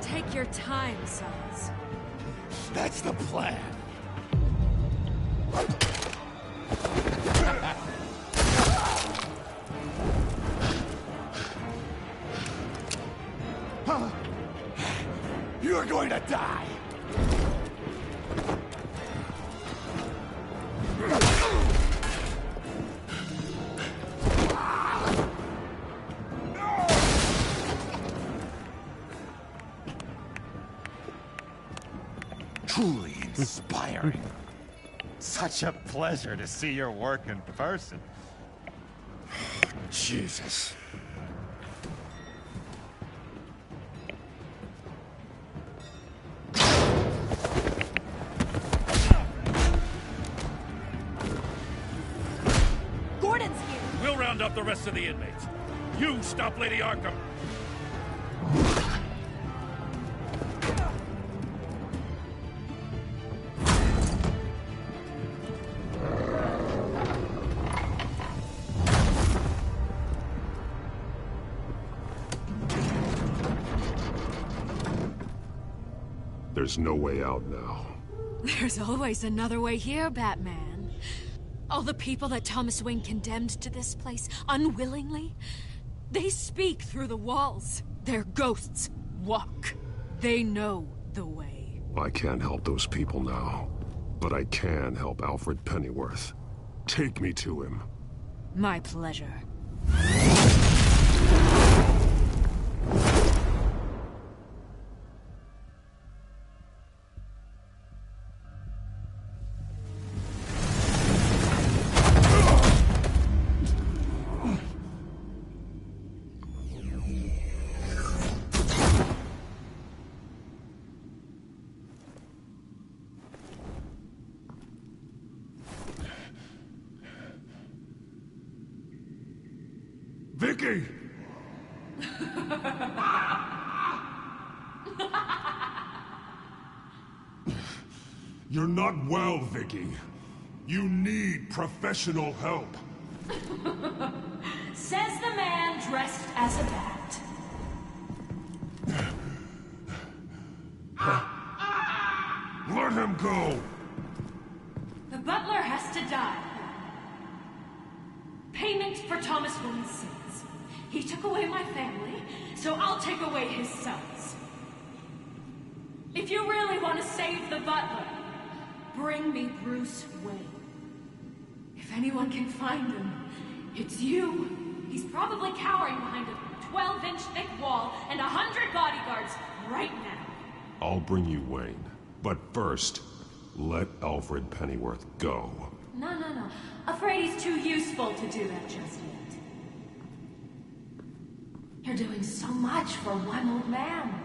Take your time, sons. That's the plan. You're going to die. Truly inspiring. Such a pleasure to see your work in person. Jesus. Gordon's here. We'll round up the rest of the inmates. You stop Lady Arkham. There's no way out now. There's always another way here, Batman. All the people that Thomas Wayne condemned to this place unwillingly, they speak through the walls. Their ghosts walk. They know the way. I can't help those people now, but I can help Alfred Pennyworth. Take me to him. My pleasure. Vicky! You're not well, Vicky. You need professional help. Says the man dressed as a bat. Let him go! The butler has to die. Payment for Thomas Wayne's sins. He took away my family, so I'll take away his sons. If you really want to save the butler, bring me Bruce Wayne. If anyone can find him, it's you. He's probably cowering behind a 12-inch thick wall and 100 bodyguards right now. I'll bring you Wayne. But first, let Alfred Pennyworth go. No. Afraid he's too useful to do that just yet. You're doing so much for one old man.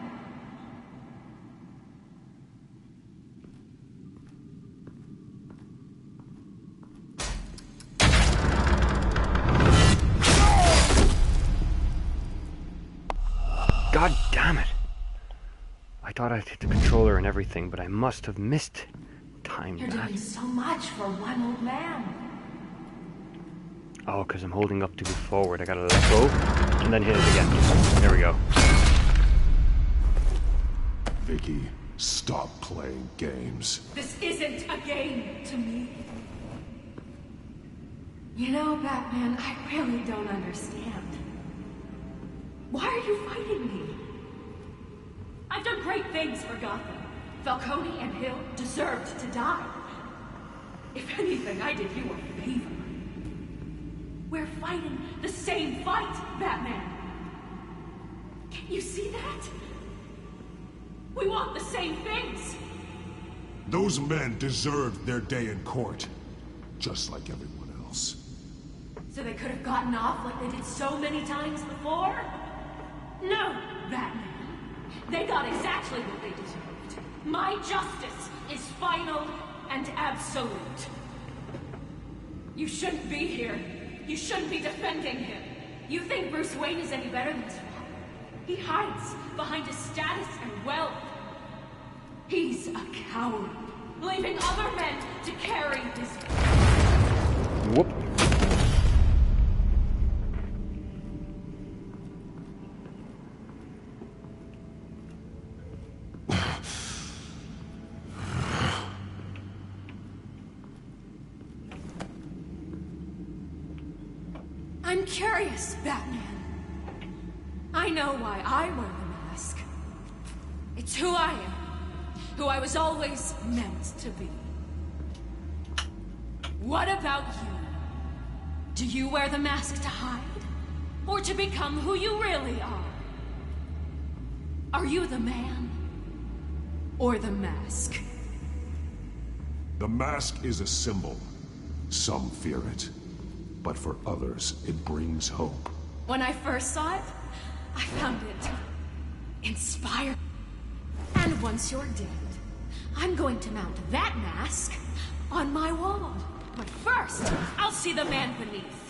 God damn it! I thought I'd hit the controller and everything, but I must have missed time. You're doing so much for one old man. Oh, because I'm holding up to move forward. I gotta let go, and then hit it again. There we go. Vicky, stop playing games. This isn't a game to me. You know, Batman, I really don't understand. Why are you fighting me? I've done great things for Gotham. Falcone and Hill deserved to die. If anything, I did you a favor. We're fighting the same fight, Batman. Can't you see that? We want the same things. Those men deserved their day in court, just like everyone else. So they could have gotten off like they did so many times before? No, Batman. They got exactly what they deserved. My justice is final and absolute. You shouldn't be here. You shouldn't be defending him. You think Bruce Wayne is any better than his father? He hides behind his status and wealth. He's a coward, leaving other men to carry his... Whoop. I'm curious, Batman. I know why I wear the mask. It's who I am. Who I was always meant to be. What about you? Do you wear the mask to hide? Or to become who you really are? Are you the man? Or the mask? The mask is a symbol. Some fear it. But for others, it brings hope. When I first saw it, I found it inspiring. And once you're dead, I'm going to mount that mask on my wall. But first, I'll see the man beneath.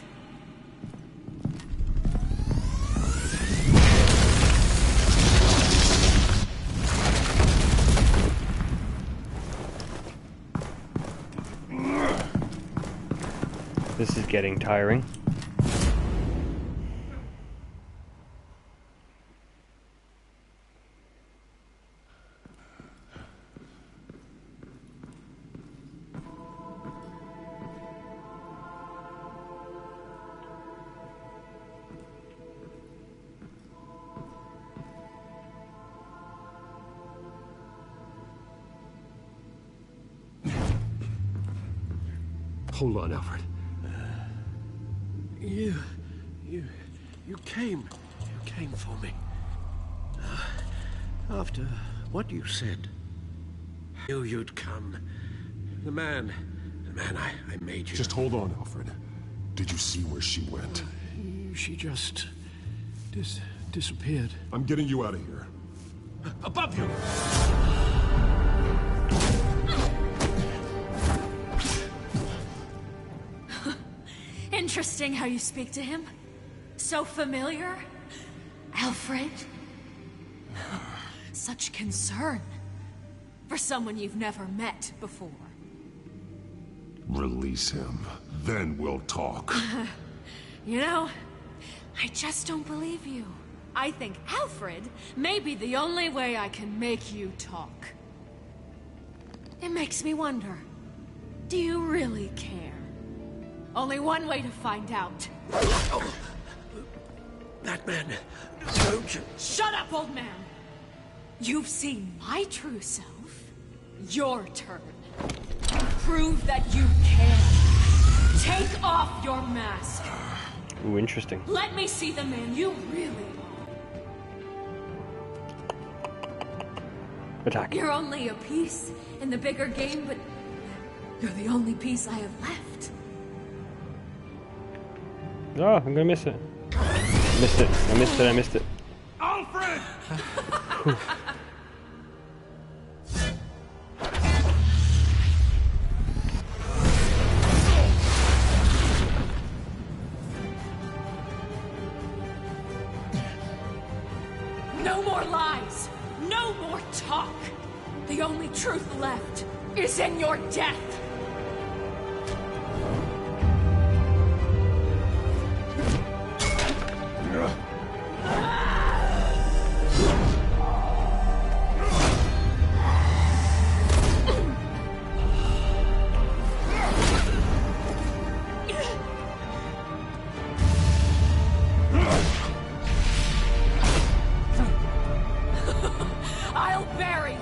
This is getting tiring. Hold on, Alfred. You came for me. After what you said, I knew you'd come. The man I made you. Just hold on, Alfred. Did you see where she went? She just... disappeared. I'm getting you out of here. Above you! Interesting how you speak to him. So familiar. Alfred. Such concern. For someone you've never met before. Release him. Then we'll talk. You know, I just don't believe you. I think Alfred may be the only way I can make you talk. It makes me wonder, do you really care? Only one way to find out. Batman, don't you... Shut up, old man! You've seen my true self. Your turn. Prove that you can. Take off your mask. Ooh, interesting. Let me see the man you really are. Attack. You're only a piece in the bigger game, but you're the only piece I have left. Oh, I'm gonna miss it. Missed it. I missed it. I missed it. Alfred! No more lies! No more talk! The only truth left is in your death! I'll bury you!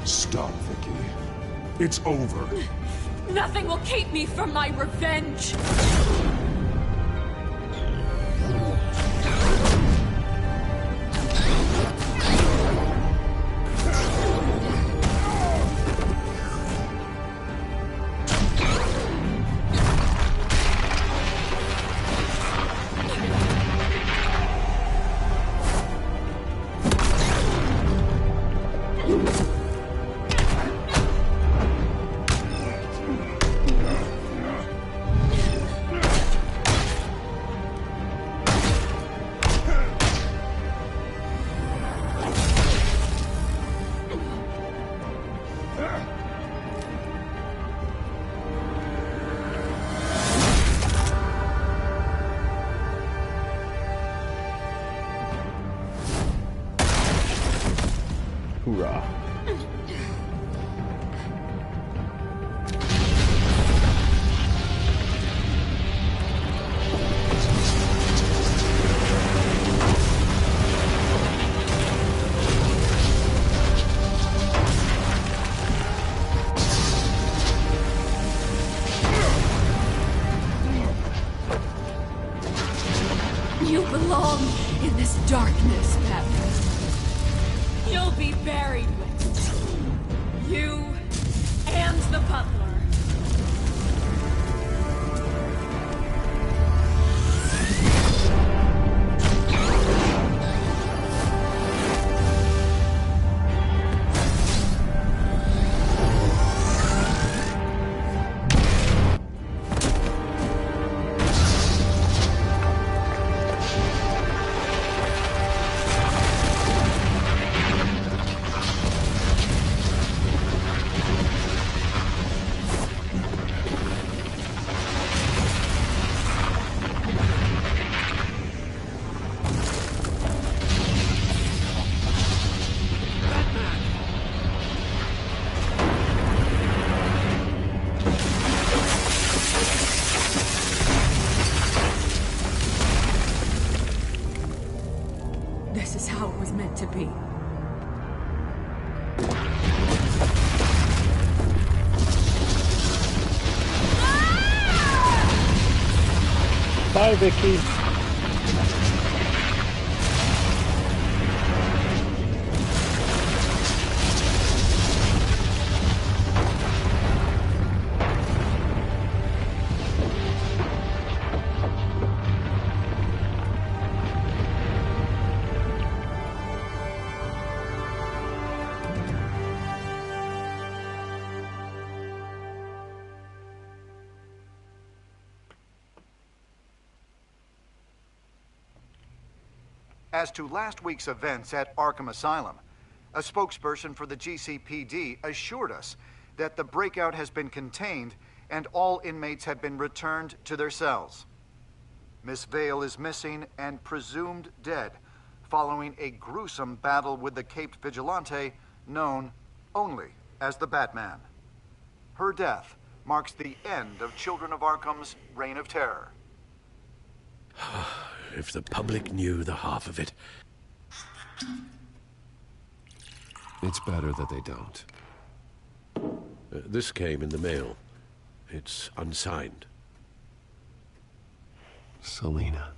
Stop, Vicky. It's over. Nothing will keep me from my revenge! Hoorah. You belong in this darkness, Batman. You'll be buried with it. You and the butler. Bye, Vicky. As to last week's events at Arkham Asylum, a spokesperson for the GCPD assured us that the breakout has been contained and all inmates have been returned to their cells. Miss Vale is missing and presumed dead following a gruesome battle with the caped vigilante known only as the Batman. Her death marks the end of Children of Arkham's reign of terror. If the public knew the half of it. It's better that they don't. This came in the mail. It's unsigned. Selina.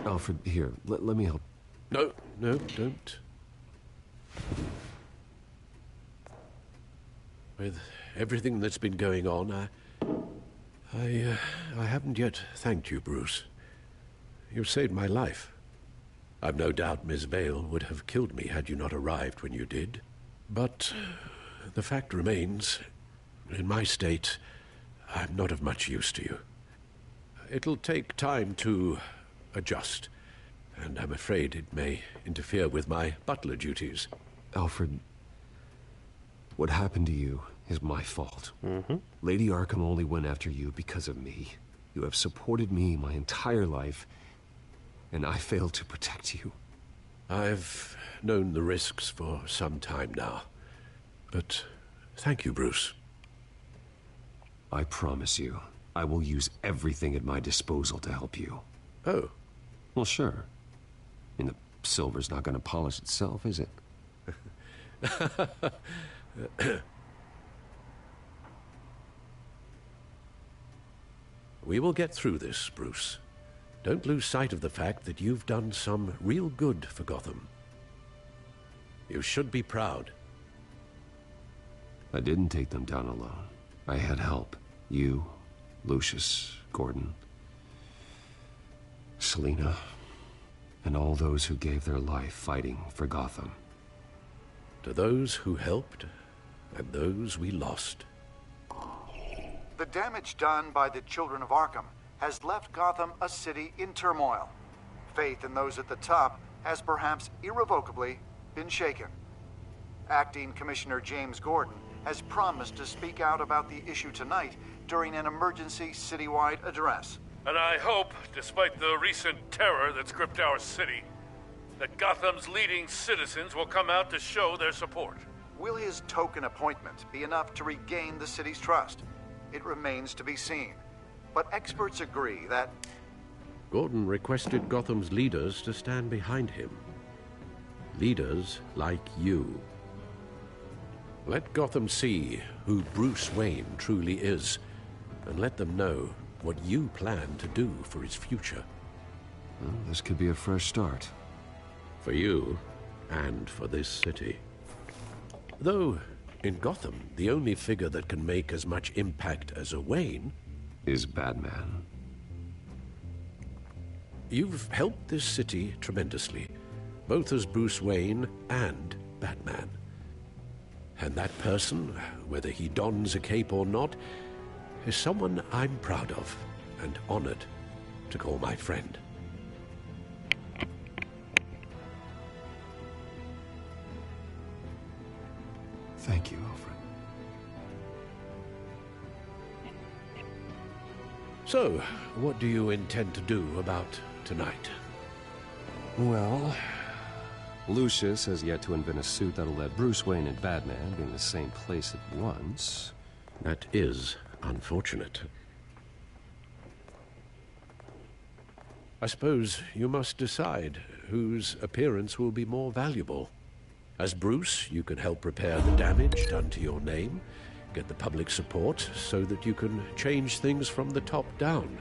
Alfred, here, let me help. No, don't. With everything that's been going on, I haven't yet thanked you, Bruce. You've saved my life. I've no doubt Miss Vale would have killed me had you not arrived when you did. But the fact remains, in my state, I'm not of much use to you. It'll take time to adjust, and I'm afraid it may interfere with my butler duties. Alfred, what happened to you is my fault. Lady Arkham only went after you because of me. You have supported me my entire life, and I failed to protect you. I've known the risks for some time now, but thank you, Bruce. I promise you, I will use everything at my disposal to help you. Oh. Well, sure. I mean, the silver's not going to polish itself, is it? We will get through this, Bruce. Don't lose sight of the fact that you've done some real good for Gotham. You should be proud. I didn't take them down alone. I had help. You, Lucius, Gordon, Selina, and all those who gave their life fighting for Gotham. To those who helped, and those we lost. The damage done by the Children of Arkham has left Gotham a city in turmoil. Faith in those at the top has perhaps irrevocably been shaken. Acting Commissioner James Gordon has promised to speak out about the issue tonight during an emergency citywide address. And I hope, despite the recent terror that's gripped our city, that Gotham's leading citizens will come out to show their support. Will his token appointment be enough to regain the city's trust? It remains to be seen. But experts agree that... Gordon requested Gotham's leaders to stand behind him. Leaders like you. Let Gotham see who Bruce Wayne truly is, and let them know what you plan to do for his future. Well, this could be a fresh start. For you, and for this city. Though, in Gotham, the only figure that can make as much impact as a Wayne... is Batman. You've helped this city tremendously, both as Bruce Wayne and Batman. And that person, whether he dons a cape or not, is someone I'm proud of and honored to call my friend. Thank you, Alfred. So, what do you intend to do about tonight? Well, Lucius has yet to invent a suit that'll let Bruce Wayne and Batman be in the same place at once. That is unfortunate. I suppose you must decide whose appearance will be more valuable. As Bruce, you can help repair the damage done to your name. get the public support so that you can change things from the top down.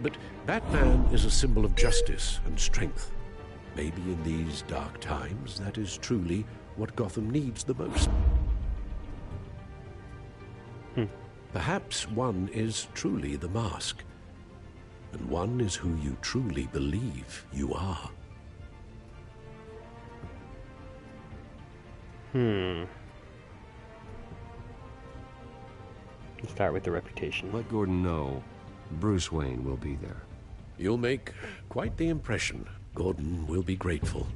But Batman is a symbol of justice and strength. Maybe in these dark times, that is truly what Gotham needs the most. Perhaps one is truly the mask, and one is who you truly believe you are. Let's start with the reputation. Let Gordon know Bruce Wayne will be there. You'll make quite the impression. Gordon will be grateful.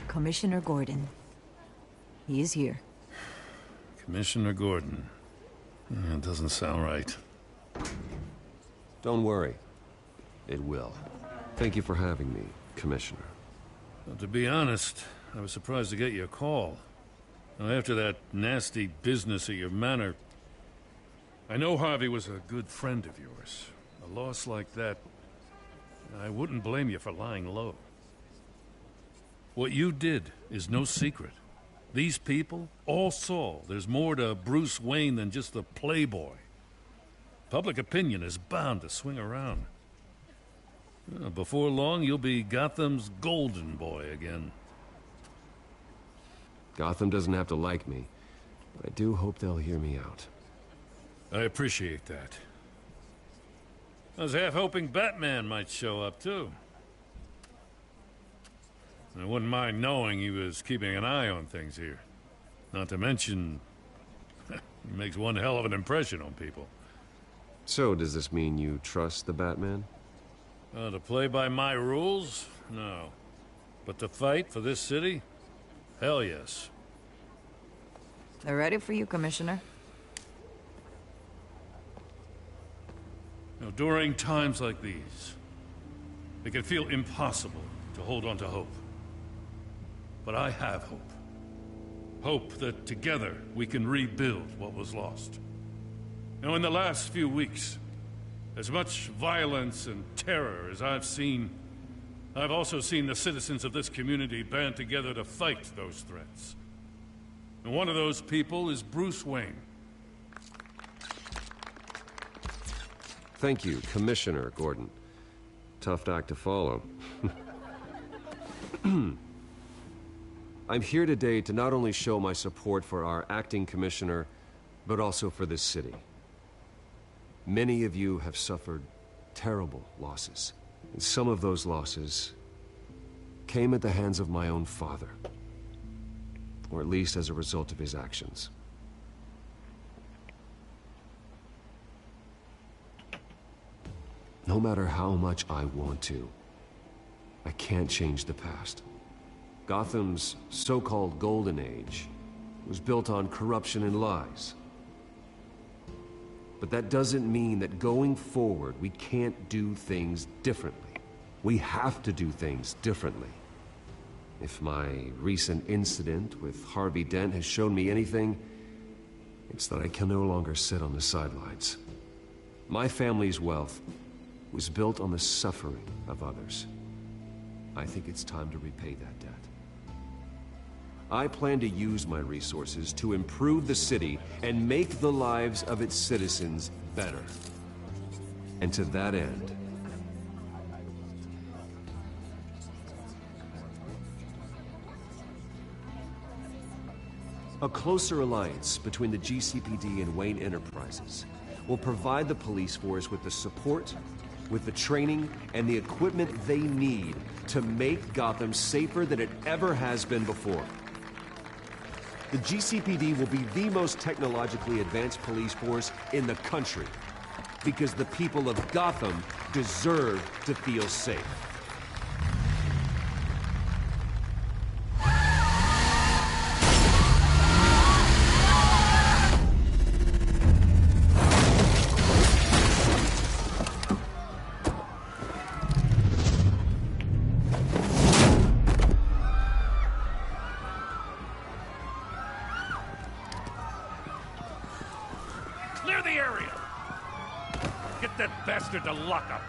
Commissioner Gordon. He is here. Commissioner Gordon. It doesn't sound right. Don't worry. It will. Thank you for having me, Commissioner. Well, to be honest, I was surprised to get your call. Now, after that nasty business at your manor, I know Harvey was a good friend of yours. A loss like that, I wouldn't blame you for lying low. What you did is no secret. These people all saw there's more to Bruce Wayne than just the playboy. Public opinion is bound to swing around. Before long, you'll be Gotham's golden boy again. Gotham doesn't have to like me, but I do hope they'll hear me out. I appreciate that. I was half hoping Batman might show up, too. I wouldn't mind knowing he was keeping an eye on things here. Not to mention, he makes one hell of an impression on people. So, does this mean you trust the Batman? To play by my rules? No. But to fight for this city? Hell yes. They're ready for you, Commissioner. During times like these, it can feel impossible to hold on to hope. But I have hope. Hope that together we can rebuild what was lost. Now, in the last few weeks, as much violence and terror as I've seen, I've also seen the citizens of this community band together to fight those threats. And one of those people is Bruce Wayne. Thank you, Commissioner Gordon. Tough act to follow. I'm here today to not only show my support for our acting commissioner, but also for this city. Many of you have suffered terrible losses, and some of those losses came at the hands of my own father, or at least as a result of his actions. No matter how much I want to, I can't change the past. Gotham's so-called Golden Age was built on corruption and lies. But that doesn't mean that going forward we can't do things differently. We have to do things differently. If my recent incident with Harvey Dent has shown me anything, it's that I can no longer sit on the sidelines. My family's wealth was built on the suffering of others. I think it's time to repay that debt. I plan to use my resources to improve the city and make the lives of its citizens better. And to that end, a closer alliance between the GCPD and Wayne Enterprises will provide the police force with the support, with the training, and the equipment they need to make Gotham safer than it ever has been before. The GCPD will be the most technologically advanced police force in the country, because the people of Gotham deserve to feel safe. bastard to lock up.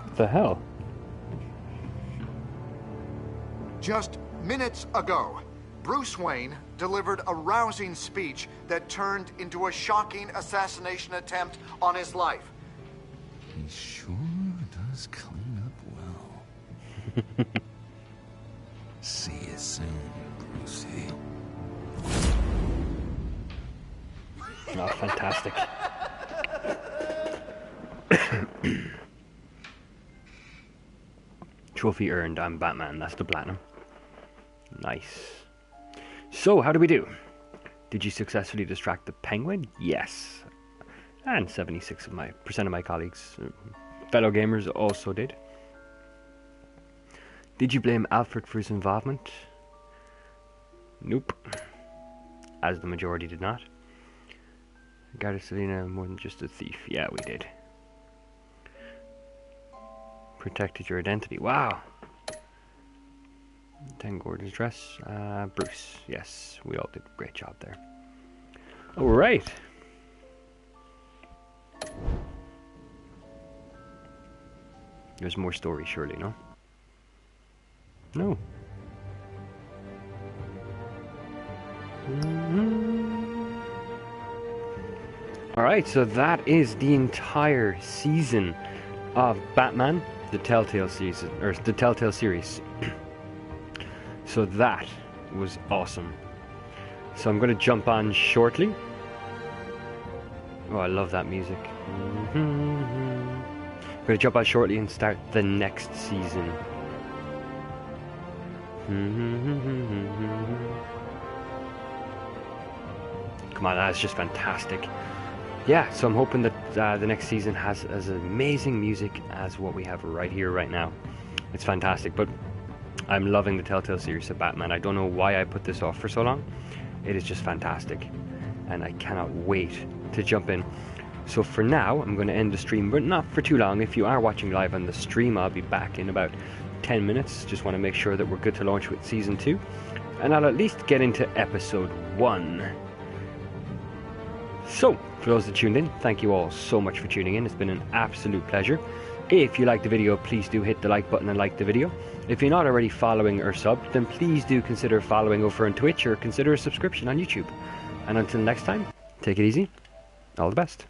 What the hell? Just minutes ago, Bruce Wayne delivered a rousing speech that turned into a shocking assassination attempt on his life. He sure does clean up well. See you soon, Brucey. Oh, fantastic. Trophy earned, I'm Batman, that's the platinum. Nice. So, how do we do? Did you successfully distract the Penguin? Yes. And 76% of my colleagues, fellow gamers, also did. Did you blame Alfred for his involvement? Nope. As the majority did not. Guarded Selina more than just a thief. Yeah, we did. Protected your identity. Wow. 10 Gordon's dress. Bruce. Yes, we all did a great job there. Alright. There's more story, surely, no? No. Alright, so that is the entire season of Batman, the Telltale season, or the Telltale series. So that was awesome. So I'm going to jump on shortly. Oh, I love that music. I'm going to jump on shortly and start the next season. Come on, that's just fantastic. Yeah, so I'm hoping that the next season has as amazing music as what we have right here, right now. It's fantastic, but I'm loving the Telltale series of Batman. I don't know why I put this off for so long. It is just fantastic, and I cannot wait to jump in. So for now, I'm going to end the stream, but not for too long. If you are watching live on the stream, I'll be back in about 10 minutes. Just want to make sure that we're good to launch with Season 2. And I'll at least get into Episode 1. So, for those that tuned in, thank you all so much for tuning in. It's been an absolute pleasure. If you liked the video, please do hit the like button and like the video. If you're not already following or subbed, then please do consider following over on Twitch or consider a subscription on YouTube. And until next time, take it easy. All the best.